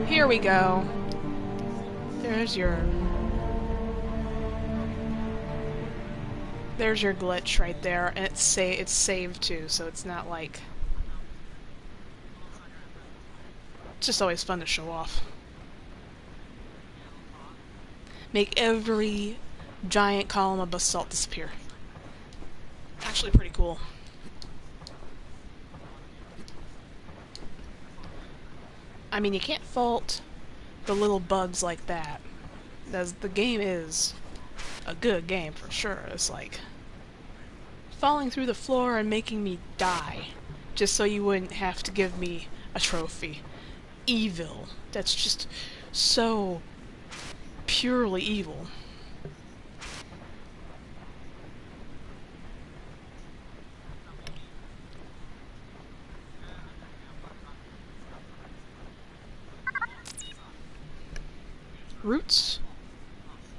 Here we go. There's your glitch right there, and it's saved too, so it's not like... It's just always fun to show off. Make every giant column of basalt disappear. Actually pretty cool. I mean, you can't fault the little bugs like that. As the game is a good game for sure. It's like falling through the floor and making me die just so you wouldn't have to give me a trophy. Evil. That's just so purely evil. Roots.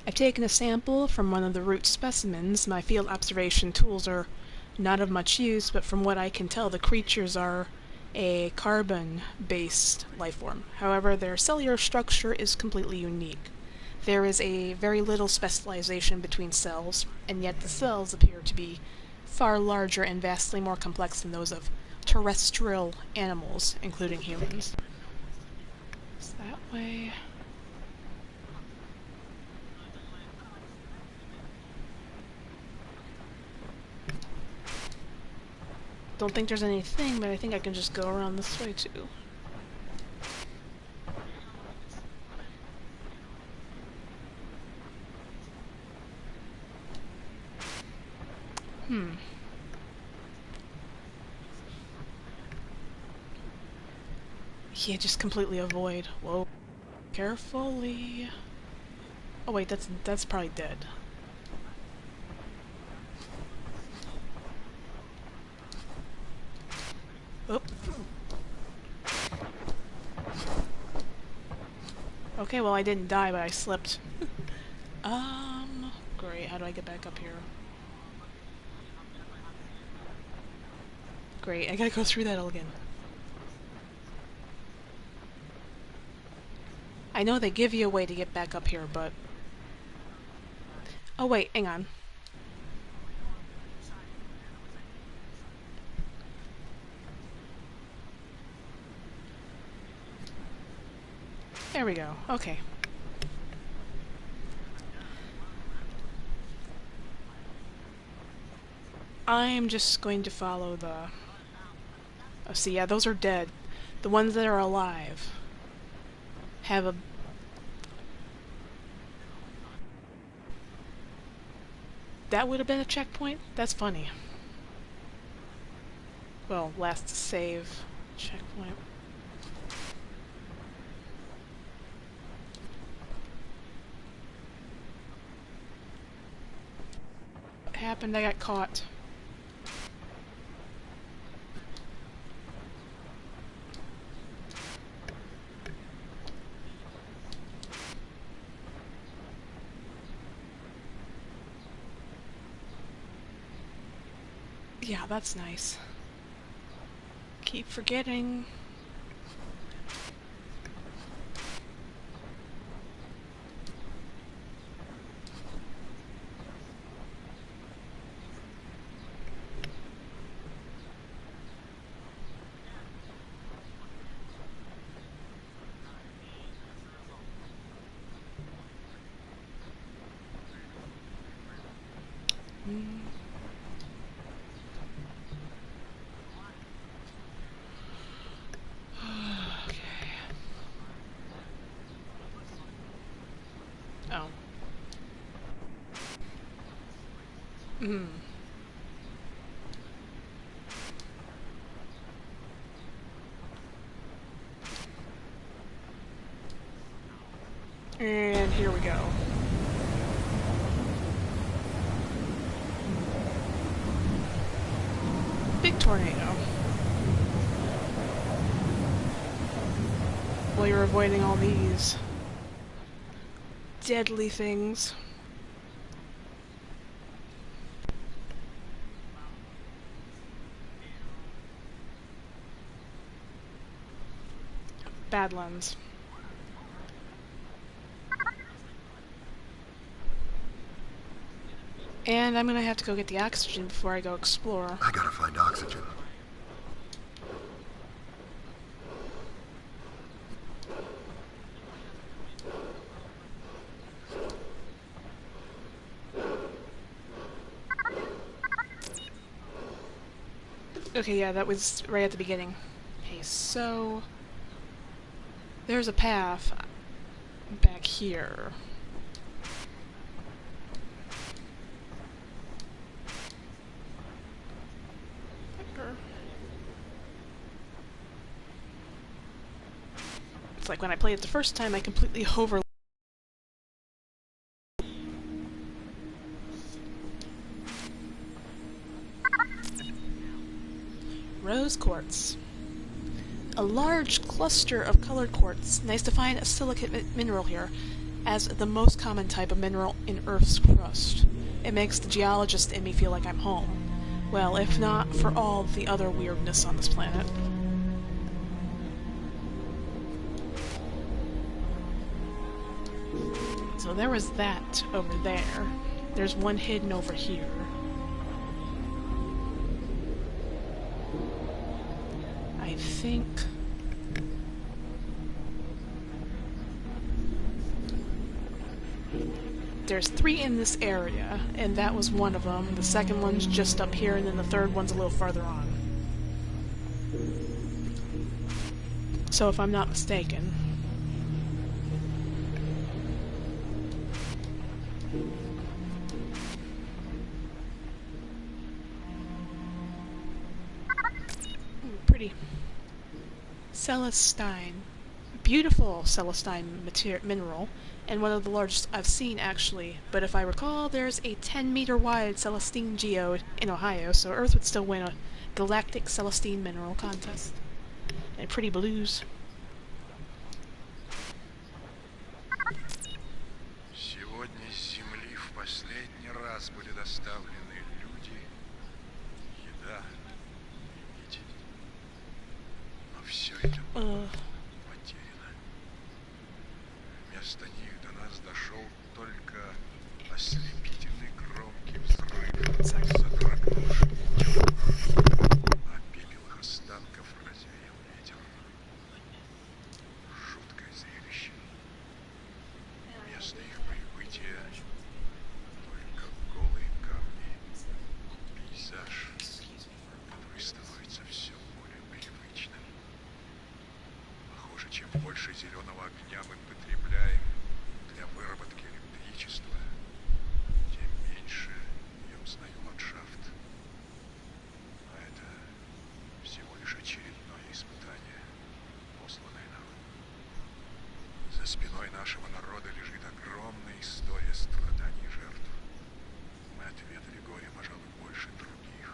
I've taken a sample from one of the root specimens. My field observation tools are not of much use, but from what I can tell, the creatures are a carbon-based life form. However, their cellular structure is completely unique. There is a very little specialization between cells, and yet the cells appear to be far larger and vastly more complex than those of terrestrial animals, including humans. It's that way. Don't think there's anything, but I think I can just go around this way too. Yeah, just completely avoid. Whoa. Carefully. Oh wait, that's probably dead. Oop. Okay, well I didn't die, but I slipped. Great, how do I get back up here? Great, I gotta go through that all again. I know they give you a way to get back up here, but... Oh wait, hang on. There we go, okay. I'm just going to follow the... Oh, see, yeah, those are dead. The ones that are alive have a... That would have been a checkpoint? That's funny. Well, last save checkpoint. What happened? I got caught. Yeah, that's nice. Keep forgetting. Oh. And here we go. Big tornado. While you're avoiding all these deadly things. Badlands. And I'm gonna have to go get the oxygen before I go explore. I gotta find oxygen. Okay, yeah, that was right at the beginning. Okay, so... There's a path back here. It's like when I played it the first time, I completely overlooked. Rose quartz. A large cluster of colored quartz. Nice to find a silicate mineral here, as the most common type of mineral in Earth's crust. It makes the geologist in me feel like I'm home. Well, if not for all the other weirdness on this planet. So there was that over there. There's one hidden over here. I think... There's 3 in this area, and that was one of them. The second one's just up here, and then the third one's a little farther on. So if I'm not mistaken... Celestine. Beautiful Celestine mineral, and one of the largest I've seen actually, but if I recall, there's a 10-meter wide Celestine geode in Ohio, so Earth would still win a galactic Celestine mineral contest. And pretty blues. Сегодня с Земли в последний раз были доставлены люди, еда и нить. Но все это было потеряно. Вместо них до нас дошел только ослепительный громкий взрыв, содрогнувший небо, а пепел их останков развеял ветер. Жуткое зрелище. Место их прибытия только голые камни, пейзаж, который становится все более привычным. Похоже, чем больше зеленого огня мы потребляем для выработки электричества, тем меньше я узнаю ландшафт. А это всего лишь очередное испытание, посланное нам. За спиной нашего народа лежит огромная история страданий и жертв. Мы отведали горя, пожалуй, больше других.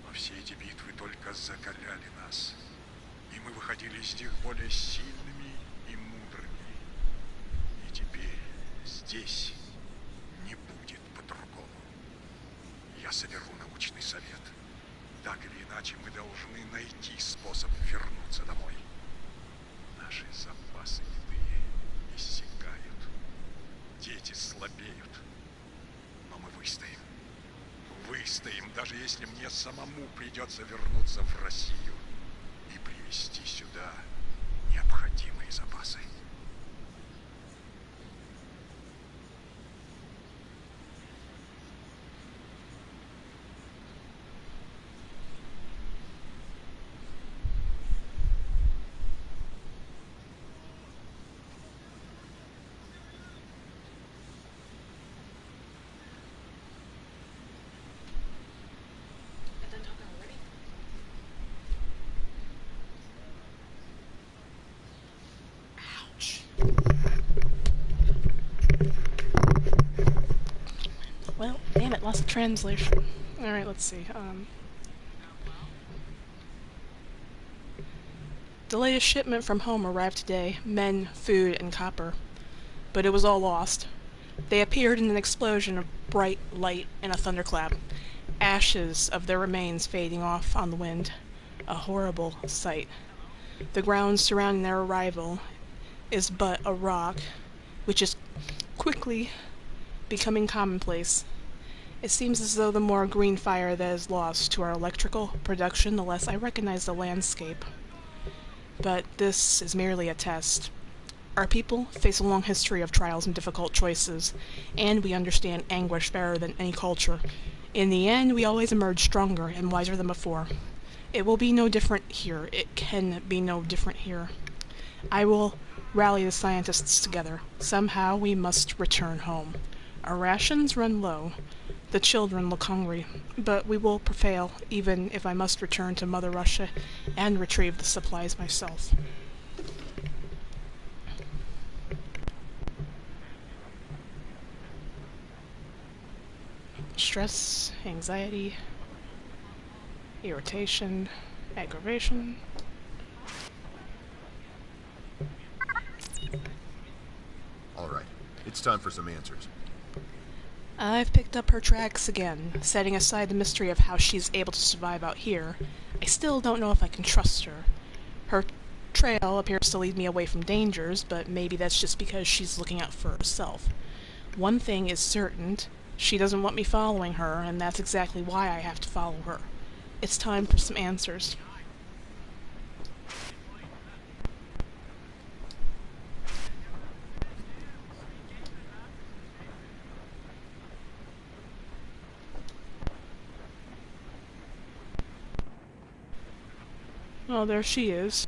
Но все эти битвы только закаляли нас, и мы выходили из них более сильными и мудрыми. И теперь здесь не будет по-другому. Я соберу научный совет. Так или иначе, мы должны найти способ вернуться домой. Наши запасы еды иссякают. Дети слабеют. Но мы выстоим. Выстоим, даже если мне самому придется вернуться в Россию и привезти сюда необходимые запасы. Well, damn it, lost the translation. Alright, let's see. The latest shipment from home arrived today. Men, food, and copper. But it was all lost. They appeared in an explosion of bright light and a thunderclap. Ashes of their remains fading off on the wind. A horrible sight. The ground surrounding their arrival is but a rock, which is quickly becoming commonplace. It seems as though the more green fire that is lost to our electrical production, the less I recognize the landscape. But this is merely a test. Our people face a long history of trials and difficult choices, and we understand anguish better than any culture. In the end, we always emerge stronger and wiser than before. It will be no different here. It can be no different here. I will rally the scientists together. Somehow we must return home. Our rations run low. The children look hungry, but we will prevail, even if I must return to Mother Russia and retrieve the supplies myself. Stress, anxiety, irritation, aggravation. All right, it's time for some answers. I've picked up her tracks again, setting aside the mystery of how she's able to survive out here. I still don't know if I can trust her. Her trail appears to lead me away from dangers, but maybe that's just because she's looking out for herself. One thing is certain, she doesn't want me following her, and that's exactly why I have to follow her. It's time for some answers. Oh, there she is.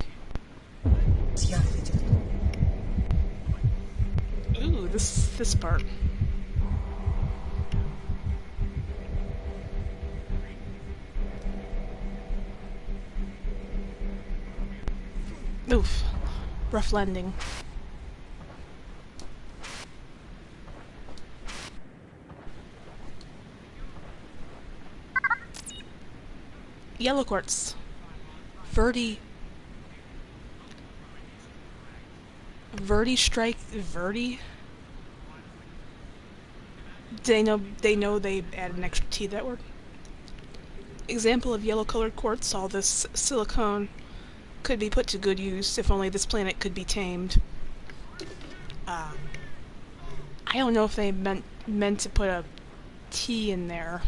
Ooh, this part. Rough landing. Yellow quartz. Verdi. Verdi strike. Verdi? They know they add an extra T to that word. Example of yellow colored quartz. All this silicone could be put to good use if only this planet could be tamed. I don't know if they meant to put a T in there.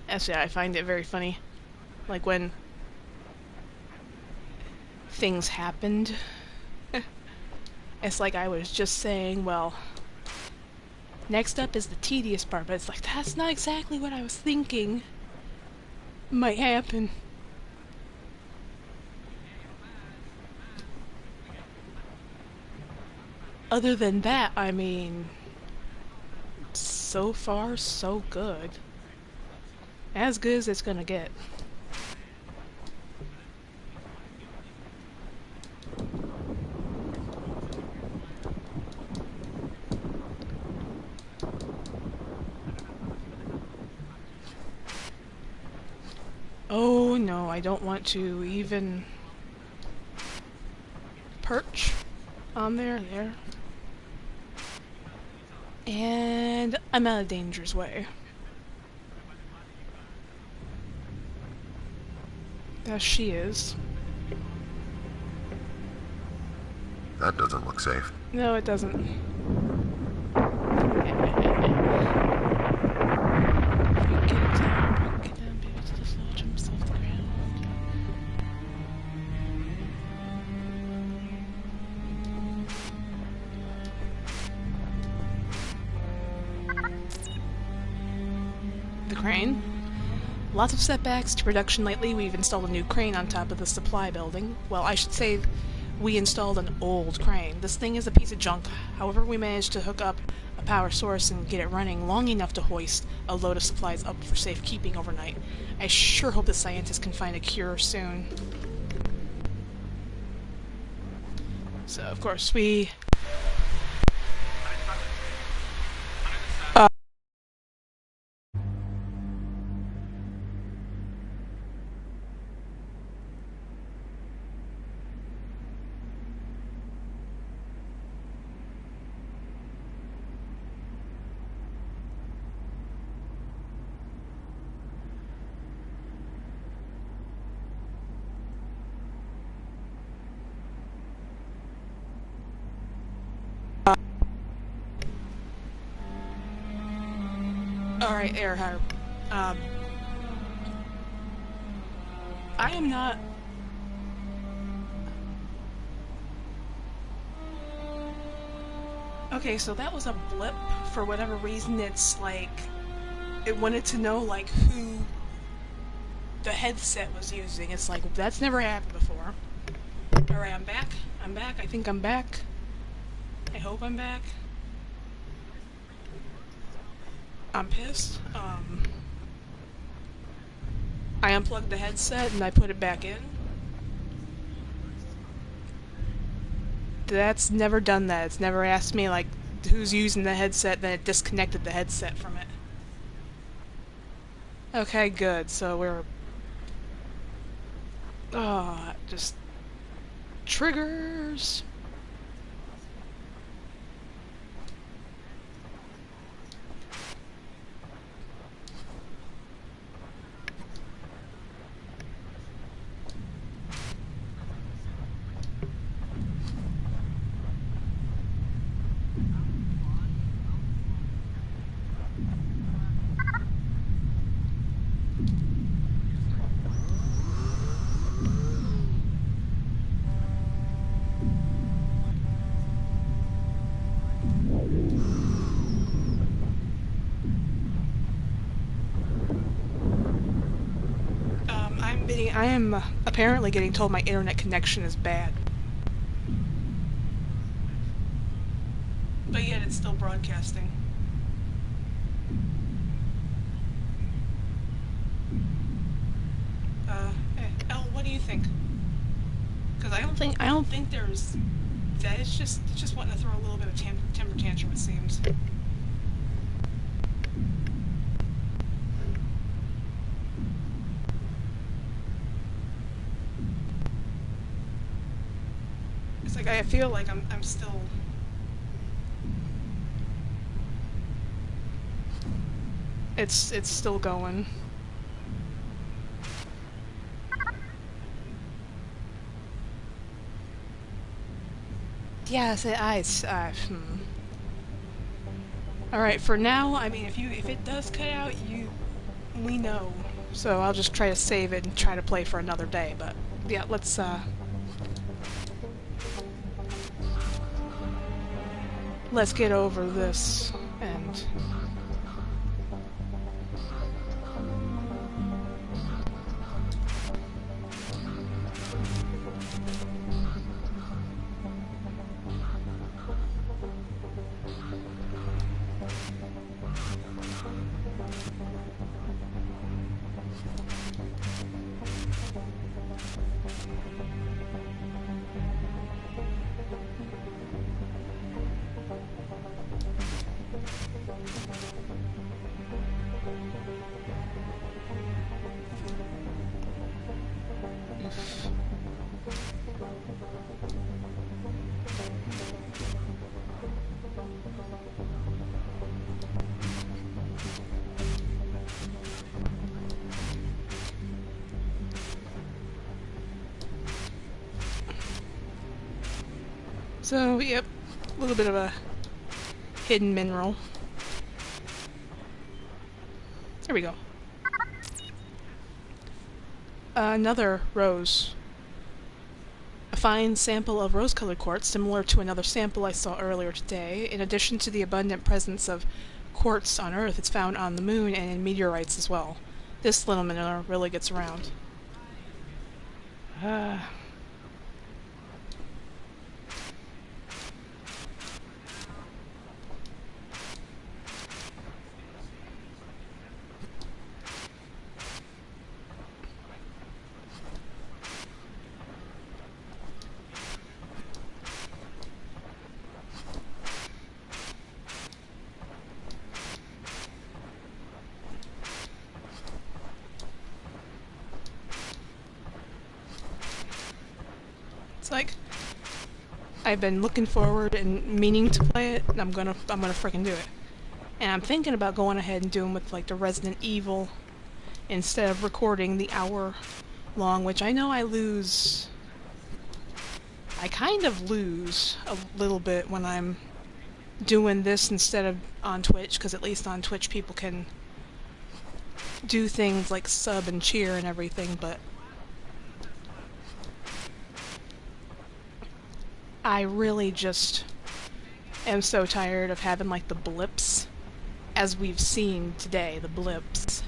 Actually, I find it very funny. Like when things happened. It's like I was just saying, well, next up is the tedious part, but it's like, that's not exactly what I was thinking might happen. Other than that, I mean, so far, so good. As good as it's gonna get. Oh no, I don't want to even perch on there. And I'm out of danger's way. There she is. That doesn't look safe. No, it doesn't. The crane. Lots of setbacks to production lately. We've installed a new crane on top of the supply building. Well, I should say we installed an old crane. This thing is a piece of junk. However, we managed to hook up a power source and get it running long enough to hoist a load of supplies up for safekeeping overnight. I sure hope the scientists can find a cure soon. So, of course, we... Alright, Airharp. I am not... Okay, so that was a blip. For whatever reason, it's like... It wanted to know, like, who the headset was using. It's like, that's never happened before. Alright, I'm back. I'm back. I think I'm back. I hope I'm back. I'm pissed. I unplugged the headset and I put it back in. That's never done that. It's never asked me, like, who's using the headset, then it disconnected the headset from it. Okay, good. So we're... just... triggers... I am apparently getting told my internet connection is bad. But yet it's still broadcasting. Elle, what do you think? Because I don't think there's that. It's just wanting to throw a little bit of temper tantrum. It seems. It's like I feel like I'm still. It's still going. Yes, All right, for now, I mean, if it does cut out, we know. So I'll just try to save it and try to play for another day. But yeah, let's get over this and. So, yep, a little bit of a hidden mineral. There we go. Another rose. A fine sample of rose-colored quartz, similar to another sample I saw earlier today. In addition to the abundant presence of quartz on Earth, it's found on the Moon and in meteorites as well. This little mineral really gets around. Like, I've been looking forward and meaning to play it, and I'm gonna freaking do it. And I'm thinking about going ahead and doing with like the Resident Evil instead of recording the hour long, which I know I kind of lose a little bit when I'm doing this instead of on Twitch, because at least on Twitch people can do things like sub and cheer and everything, but I really just am so tired of having like the blips, as we've seen today, the blips.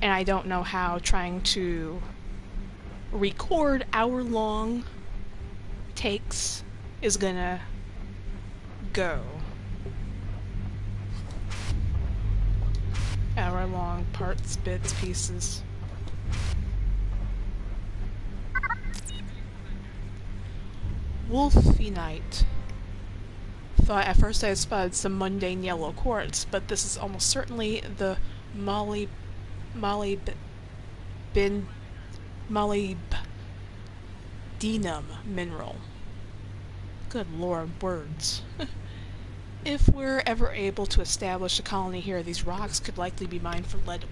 And I don't know how trying to record hour-long takes is gonna go. Hour-long parts, bits, pieces. Wolfenite. Thought at first I had spotted some mundane yellow quartz, but this is almost certainly the molybdenum mineral. Good lord, words. If we're ever able to establish a colony here, these rocks could likely be mined for lead.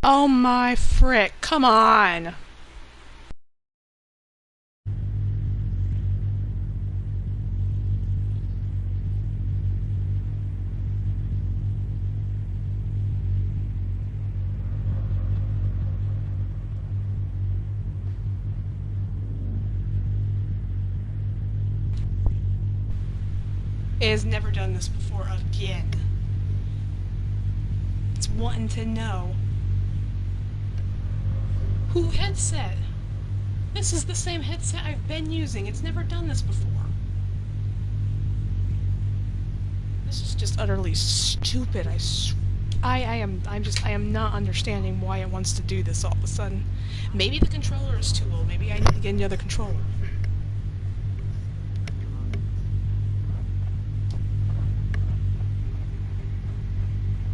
Oh my frick, come on! It has never done this before again. It's wanting to know. Who headset? This is the same headset I've been using. It's never done this before. This is just utterly stupid. I am not understanding why it wants to do this all of a sudden. Maybe the controller is too old. Maybe I need to get another controller.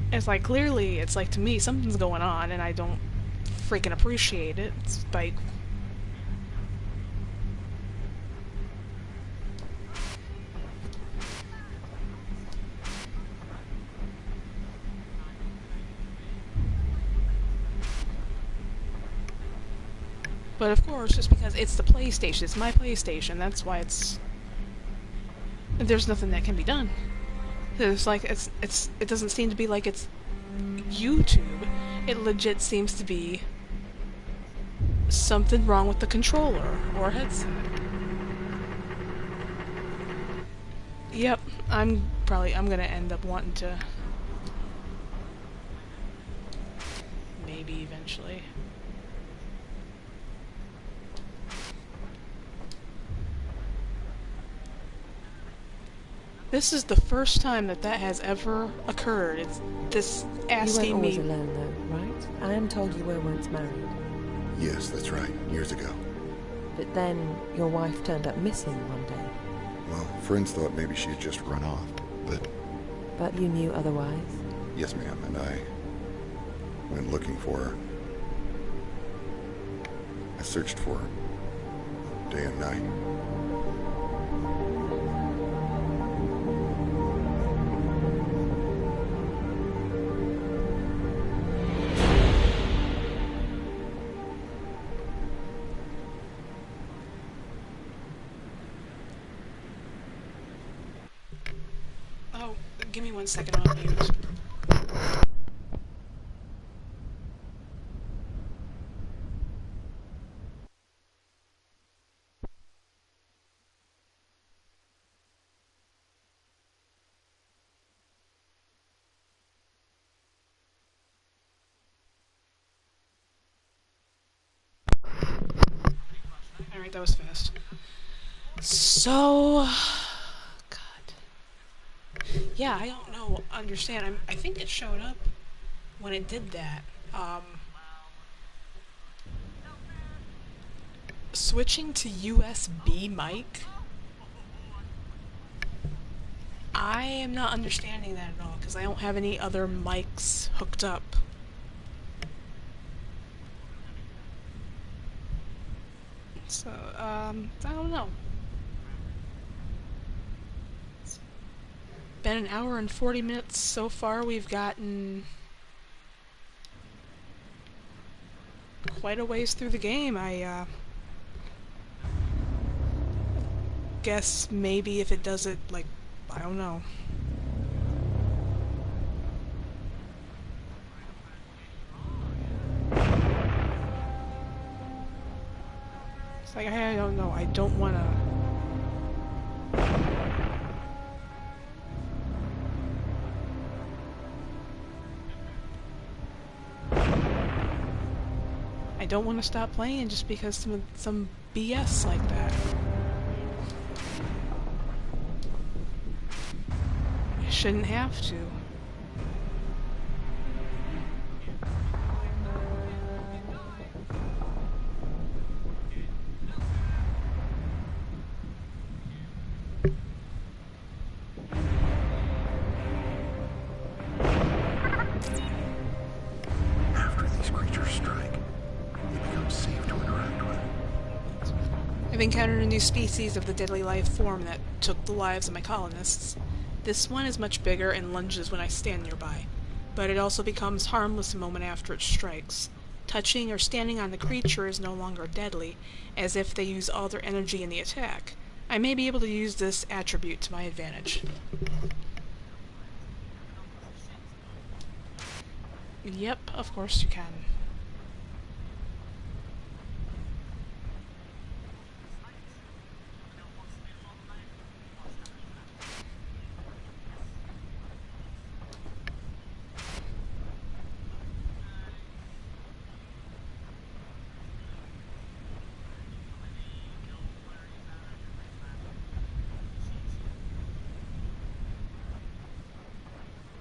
It's like, clearly, it's like, to me, something's going on, and I don't freaking appreciate it. It's like... But of course, just because it's the PlayStation, it's my PlayStation, that's why it's... There's nothing that can be done. There's like, it doesn't seem to be like it's YouTube. It legit seems to be something wrong with the controller or headset. Yep, I'm gonna end up wanting to... Maybe eventually. This is the first time that has ever occurred. It's this asking me... You weren't always alone, though, right? I am told you were once married. Yes, that's right. Years ago. But then your wife turned up missing one day. Well, friends thought maybe she had just run off, but... But you knew otherwise? Yes, ma'am, and I went looking for her. I searched for her, day and night. Oh, give me 1 second, I'll mute. Alright, that was fast. So... Yeah, I don't know, understand. I think it showed up when it did that. Switching to USB mic? I am not understanding that at all, because I don't have any other mics hooked up. So, I don't know. Been an hour and 40 minutes so far. We've gotten quite a ways through the game. I guess maybe if it does it, like, I don't know. It's like, I don't know. I don't want to... I don't want to stop playing just because some BS like that. I shouldn't have to. I've encountered a new species of the deadly life form that took the lives of my colonists. This one is much bigger and lunges when I stand nearby. but it also becomes harmless a moment after it strikes. Touching or standing on the creature is no longer deadly, as if they use all their energy in the attack. I may be able to use this attribute to my advantage. Yep, of course you can.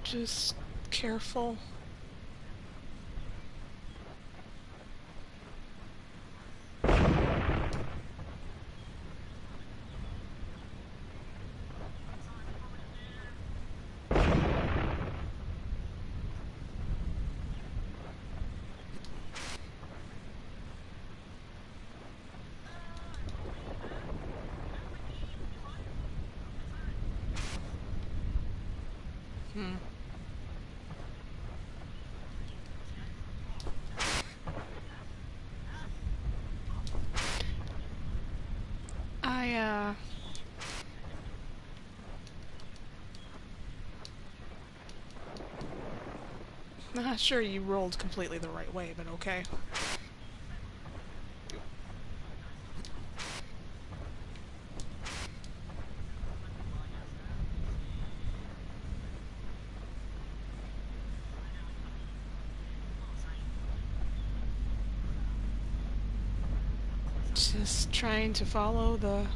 Just careful. I, not sure you rolled completely the right way, but okay. Just trying to follow the...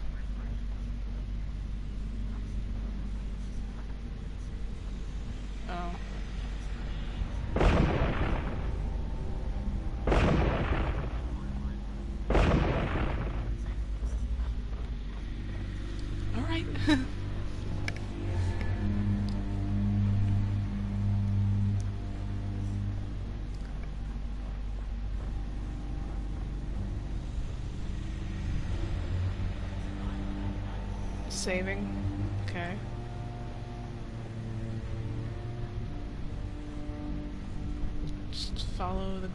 Oh. Alright. Saving. Okay. Just follow the...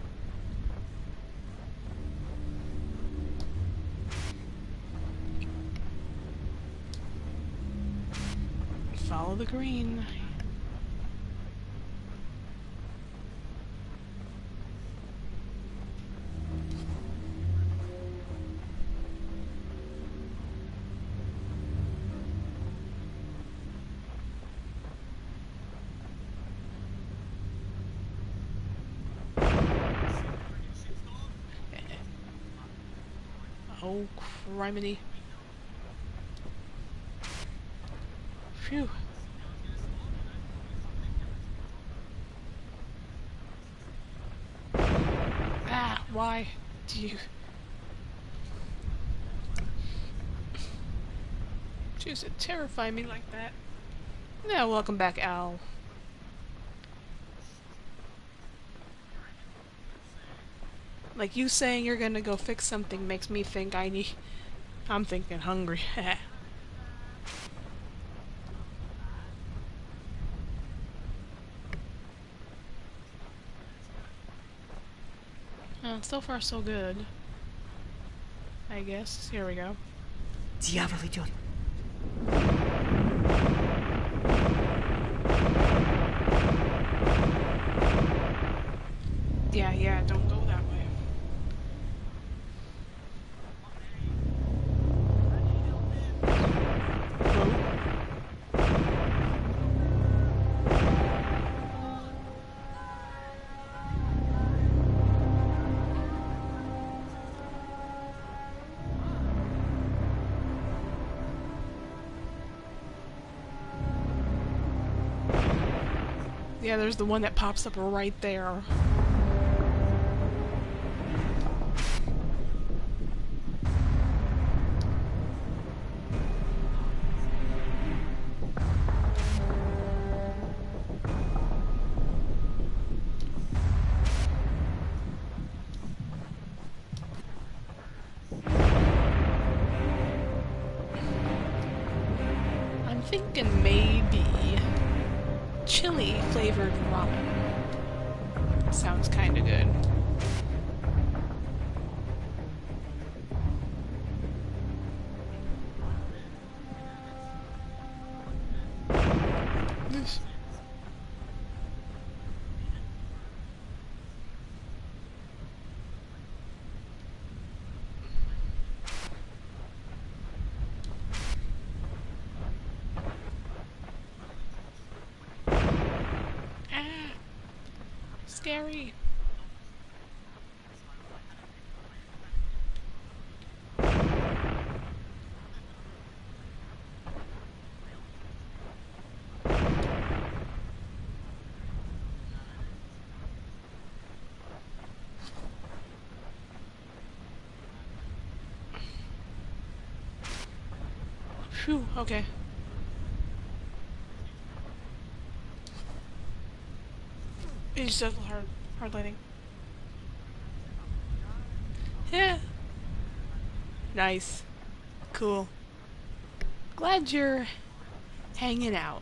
Follow the green. Oh, criminy. Phew. Ah, why do you choose to terrify me like that? Yeah, welcome back, Al. Like, you saying you're gonna go fix something makes me think I'm thinking hungry. So far so good. I guess. Here we go. Дьявол идет. Yeah, don't go that way. Yeah, there's the one that pops up right there. I'm thinking maybe chili flavored ramen. Sounds kinda good. Yes. Ah, scary. Phew, okay. It's just hard lighting. Yeah. Nice. Cool. Glad you're hanging out.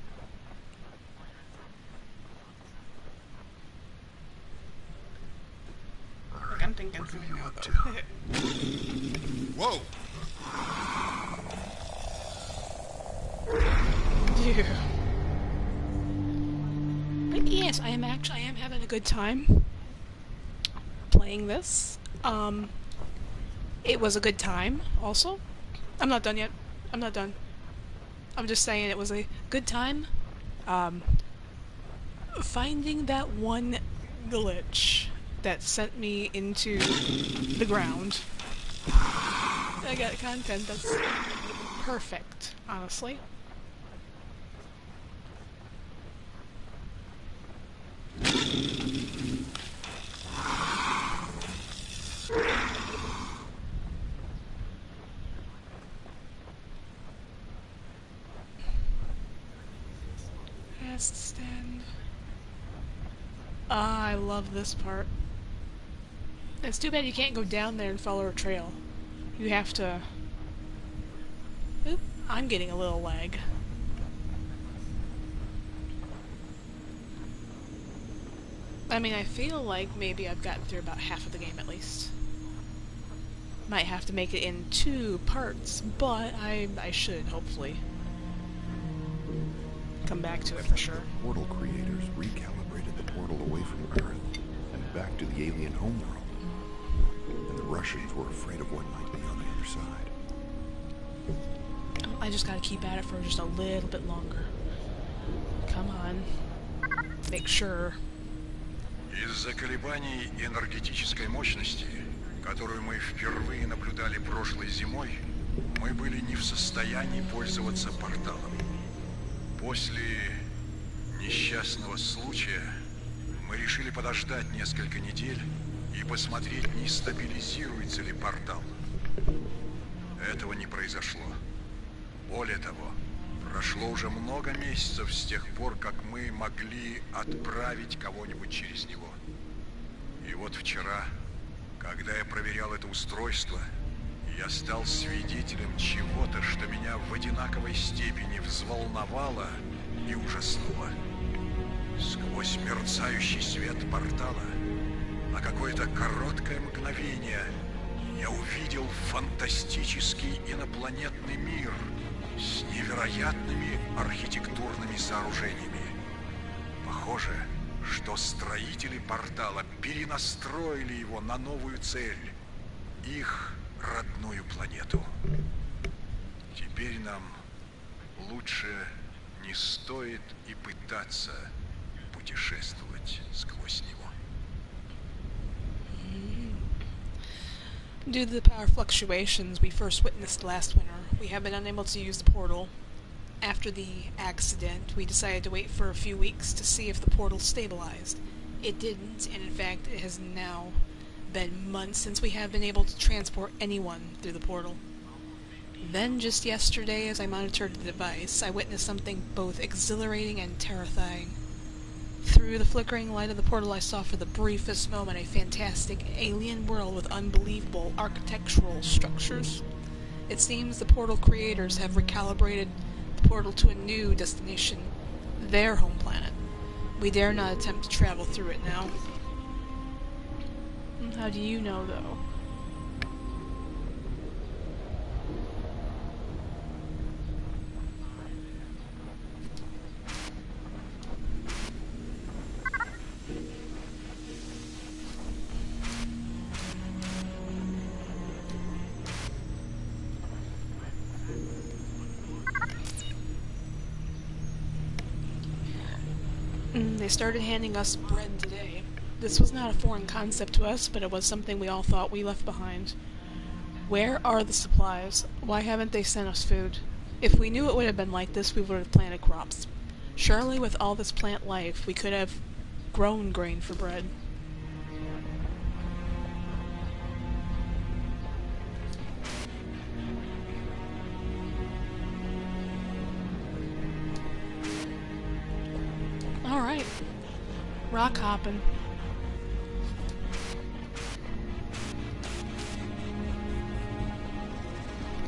Alright, I'm thinking what are something you now, up to? though. Whoa! Yeah. But yes, I am having a good time playing this. It was a good time, also. I'm not done yet. I'm not done. I'm just saying it was a good time. Um, Finding that one glitch that sent me into the ground. I got content that's perfect, honestly. Last stand. Ah, I love this part. It's too bad you can't go down there and follow a trail. You have to... Oop, I'm getting a little lag. I mean, I feel like maybe I've gotten through about half of the game at least. Might have to make it in 2 parts, but I should, hopefully. Come back to it for sure. The portal creators recalibrated the portal away from Earth and back to the alien homeworld. And the Russians were afraid of what might be on the other side. I just gotta keep at it for just a little bit longer. Come on. Make sure. Из-за колебаний энергетической мощности, которую мы впервые наблюдали прошлой зимой, мы были не в состоянии пользоваться порталом. После несчастного случая мы решили подождать несколько недель и посмотреть, не стабилизируется ли портал. Этого не произошло. Более того, прошло уже много месяцев с тех пор, как мы могли отправить кого-нибудь через него. И вот вчера, когда я проверял это устройство, я стал свидетелем чего-то, что меня в одинаковой степени взволновало и ужаснуло. Сквозь мерцающий свет портала на какое-то короткое мгновение я увидел фантастический инопланетный мир с невероятными архитектурными сооружениями. Похоже, что строители портала перенастроили его на новую цель — их родную планету. Теперь нам лучше не стоит и пытаться путешествовать сквозь него. Due to the power fluctuations we first witnessed last winter, we have been unable to use the portal. After the accident, we decided to wait for a few weeks to see if the portal stabilized. It didn't, and in fact, it has now been months since we have been able to transport anyone through the portal. Then, just yesterday, as I monitored the device, I witnessed something both exhilarating and terrifying. Through the flickering light of the portal, I saw for the briefest moment a fantastic alien world with unbelievable architectural structures. It seems the portal creators have recalibrated the portal to a new destination, their home planet. We dare not attempt to travel through it now. How do you know, though? They started handing us bread today. This was not a foreign concept to us, but it was something we all thought we left behind. Where are the supplies? Why haven't they sent us food? If we knew it would have been like this, we would have planted crops. Surely with all this plant life, we could have grown grain for bread. Alright. Rock hopping.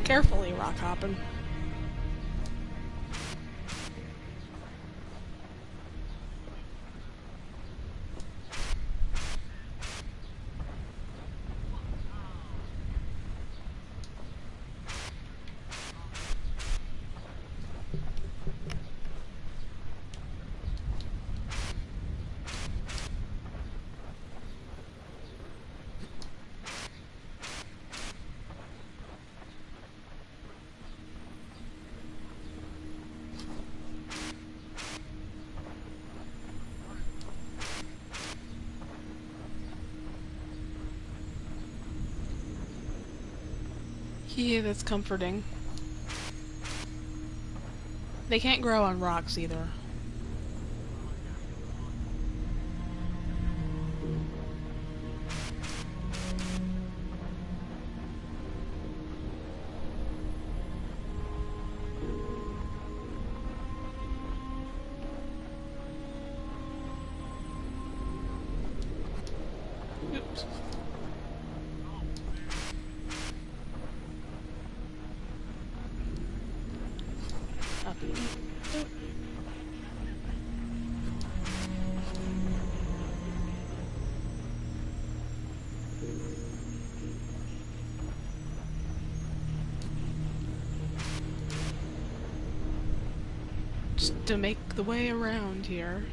Carefully rock hopping. Yeah, that's comforting. They can't grow on rocks either. Oops. Up. Just to make the way around here.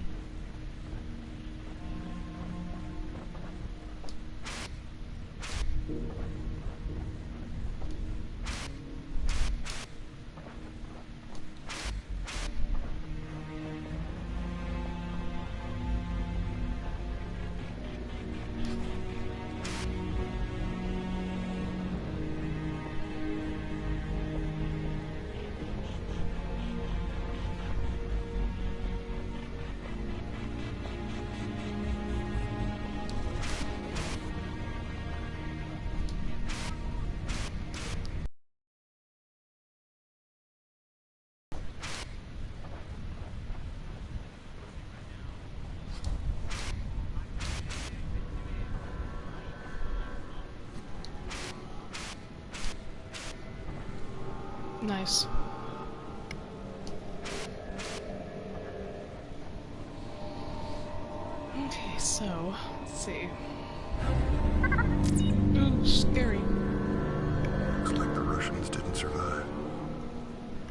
Nice. Okay, so, let's see. Ooh, scary. Looks like the Russians didn't survive.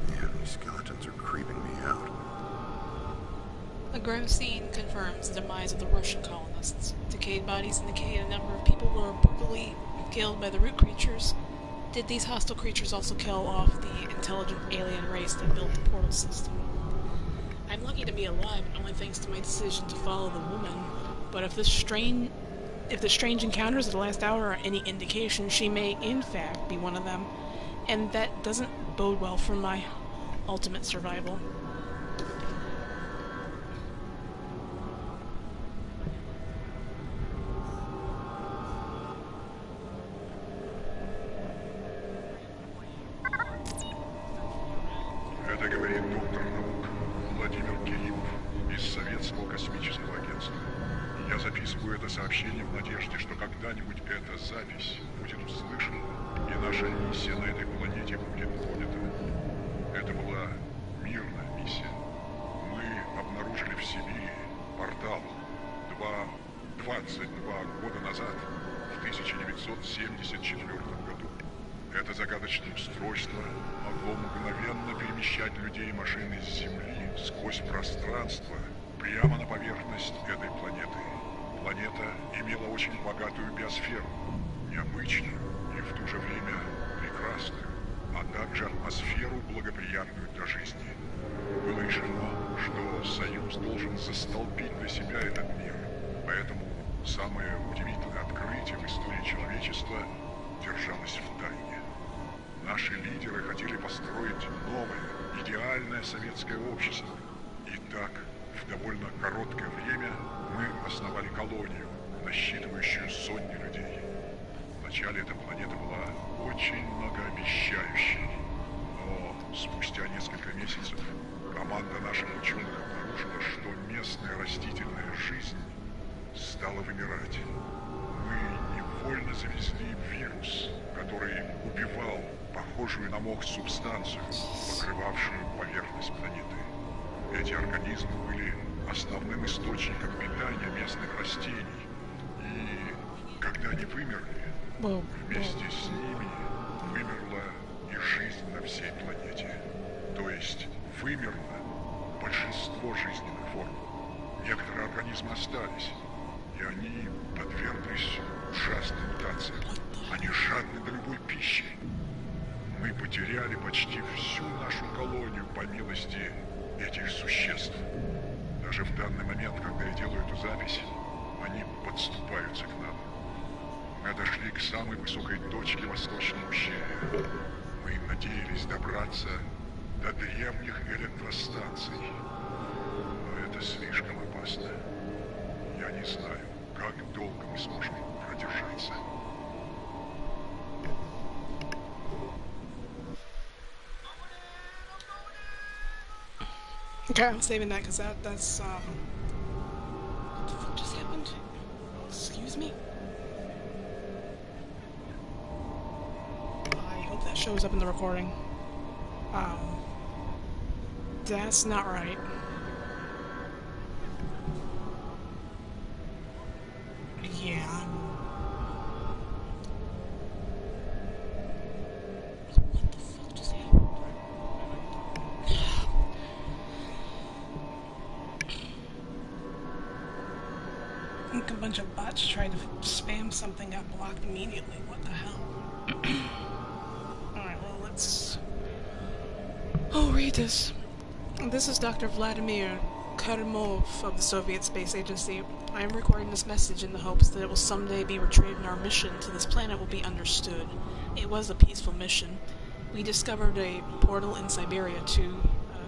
Yeah, these skeletons are creeping me out. A grim scene confirms the demise of the Russian colonists. Decayed bodies indicate a number of people were brutally killed by the root creatures. Did these hostile creatures also kill off the intelligent alien race that built the portal system? I'm lucky to be alive, only thanks to my decision to follow the woman. But if the strange encounters of the last hour are any indication, she may in fact be one of them, and that doesn't bode well for my ultimate survival. Это говорит доктор наук Владимир Киримов из Советского космического агентства. Я записываю это сообщение в надежде, что когда-нибудь эта запись будет услышана, и наша миссия на этой планете будет понята. Это была мирная миссия. Мы обнаружили в Сибири портал 22 года назад. 1974 году. Это загадочное устройство могло мгновенно перемещать людей и машины с Земли сквозь пространство прямо на поверхность этой планеты. Планета имела очень богатую биосферу, необычную и в то же время прекрасную, а также атмосферу, благоприятную для жизни. Было решено, что Союз должен застолбить для себя этот мир, поэтому самое удивительное открытие в истории человечества держалось в тайне. Наши лидеры хотели построить новое, идеальное советское общество. И так, в довольно короткое время мы основали колонию, насчитывающую сотни людей. Вначале эта планета была очень многообещающей, но спустя несколько месяцев команда наших ученых обнаружила, что местная растительная жизнь стала вымирать. Мы невольно завезли вирус, который убивал похожую на мох субстанцию, покрывавшую поверхность планеты. Эти организмы были основным источником питания местных растений. И когда они вымерли, вместе с ними вымерла и жизнь на всей планете. То есть вымерло большинство жизненных форм. Некоторые организмы остались, и они подверглись ужасным мутациям. Они жадны до любой пищи. Мы потеряли почти всю нашу колонию по милости этих существ. Даже в данный момент, когда я делаю эту запись, они подступаются к нам. Мы дошли к самой высокой точке восточного ущелья. Мы надеялись добраться до древних электростанций. Но это слишком опасно. Я не знаю, как долго мы сможем продержаться. Okay, I'm saving that because that's what the fuck just happened? Excuse me? I hope that shows up in the recording. That's not right. Yeah. What the fuck just happened? I think a bunch of bots tried to spam something, got blocked immediately. What the hell? Alright, well, let's... Oh, read this. This is Dr. Vladimir Karimov of the Soviet Space Agency. I am recording this message in the hopes that it will someday be retrieved and our mission to this planet will be understood. It was a peaceful mission. We discovered a portal in Siberia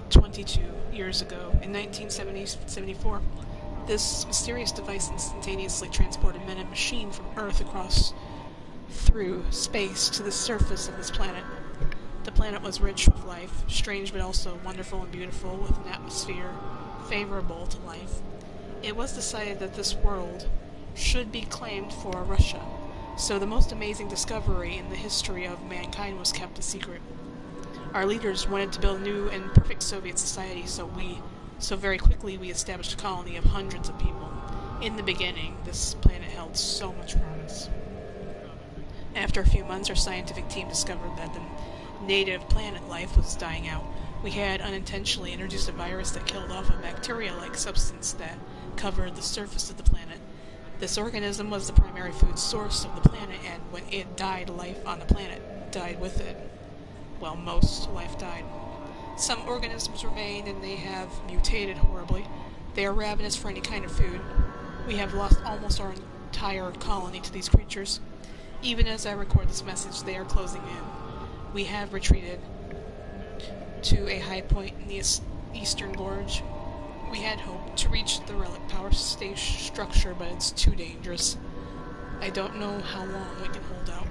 22 years ago, in 1974. This mysterious device instantaneously transported men and machine from Earth across through space to the surface of this planet. The planet was rich with life, strange but also wonderful and beautiful, with an atmosphere favorable to life. It was decided that this world should be claimed for Russia, so the most amazing discovery in the history of mankind was kept a secret. Our leaders wanted to build a new and perfect Soviet society, so very quickly we established a colony of hundreds of people. In the beginning, this planet held so much promise. After a few months, our scientific team discovered that the native planet life was dying out. We had unintentionally introduced a virus that killed off a bacteria-like substance that covered the surface of the planet. This organism was the primary food source of the planet, and when it died, life on the planet died with it. Well, most life died. Some organisms remain, and they have mutated horribly. They are ravenous for any kind of food. We have lost almost our entire colony to these creatures. Even as I record this message, they are closing in. We have retreated to a high point in the eastern gorge. We had hoped to reach the relic power station structure, but it's too dangerous. I don't know how long we can hold out.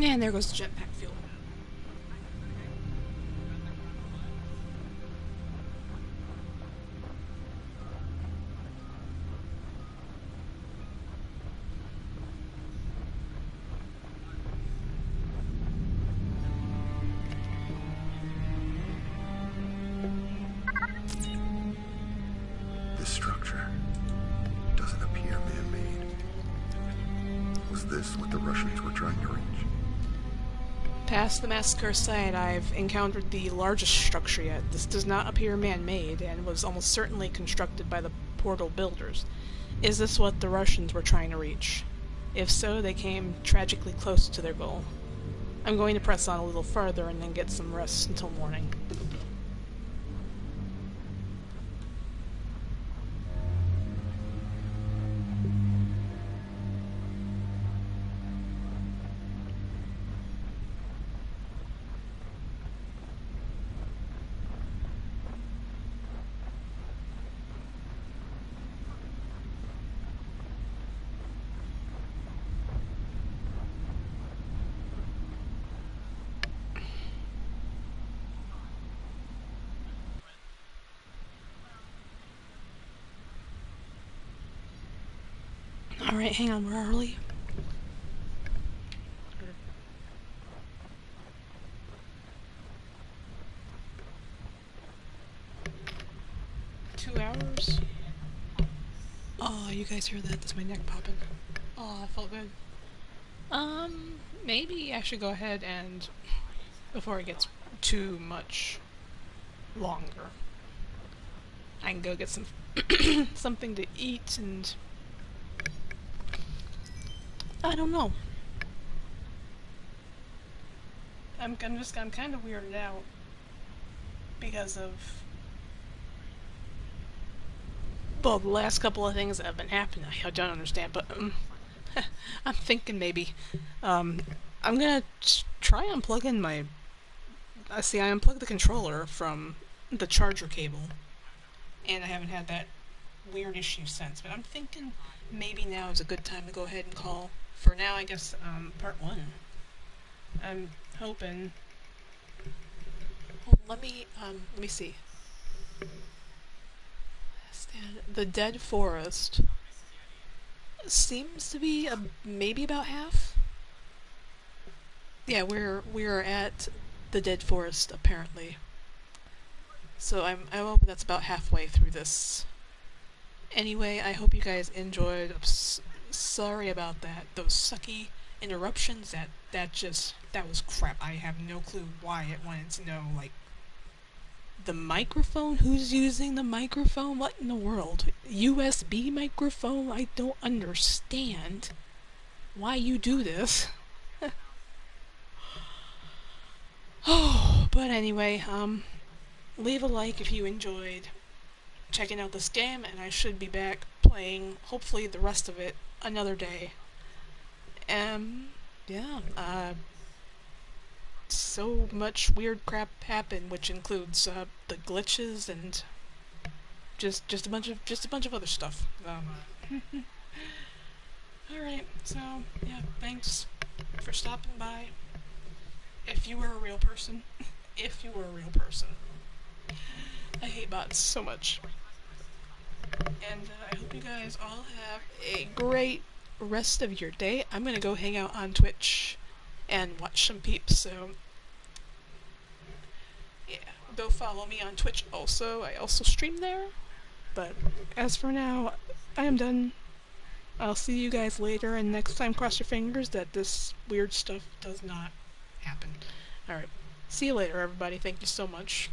And there goes the jetpack fuel. This structure doesn't appear man-made. Was this what the Russians were trying to reach? Past the massacre site, I've encountered the largest structure yet. This does not appear man-made, and was almost certainly constructed by the portal builders. Is this what the Russians were trying to reach? If so, they came tragically close to their goal. I'm going to press on a little further and then get some rest until morning. Alright, hang on, where are we? $2 hours? Oh, you guys hear that? That's my neck popping. Oh, that felt good. Maybe I should go ahead and, before it gets too much longer, I can go get some something to eat and I don't know. I'm kind of weirded out because of, well, the last couple of things that have been happening. I don't understand, but I'm thinking maybe I'm gonna try unplugging my. See, I unplugged the controller from the charger cable, and I haven't had that weird issue since. But I'm thinking maybe now is a good time to go ahead and call. For now, I guess part 1. I'm hoping. Well, let me see. The dead forest seems to be maybe about half. Yeah, we're at the dead forest apparently. So I'm hoping that's about halfway through this. Anyway, I hope you guys enjoyed. Sorry about that. Those sucky interruptions. That was crap. I have no clue why it wanted to know, like, the microphone? Who's using the microphone? What in the world? USB microphone? I don't understand why you do this. Oh, but anyway, leave a like if you enjoyed checking out this game, and I should be back playing, hopefully, the rest of it another day. Yeah, so much weird crap happened, which includes the glitches and just a bunch of other stuff. All right, so yeah, thanks for stopping by. If you were a real person, if you were a real person, I hate bots so much. And I hope you guys all have a great rest of your day. I'm gonna go hang out on Twitch and watch some peeps, so yeah, go follow me on Twitch also. I also stream there. But as for now, I am done. I'll see you guys later, and next time cross your fingers that this weird stuff does not happen. Alright, see you later everybody, thank you so much.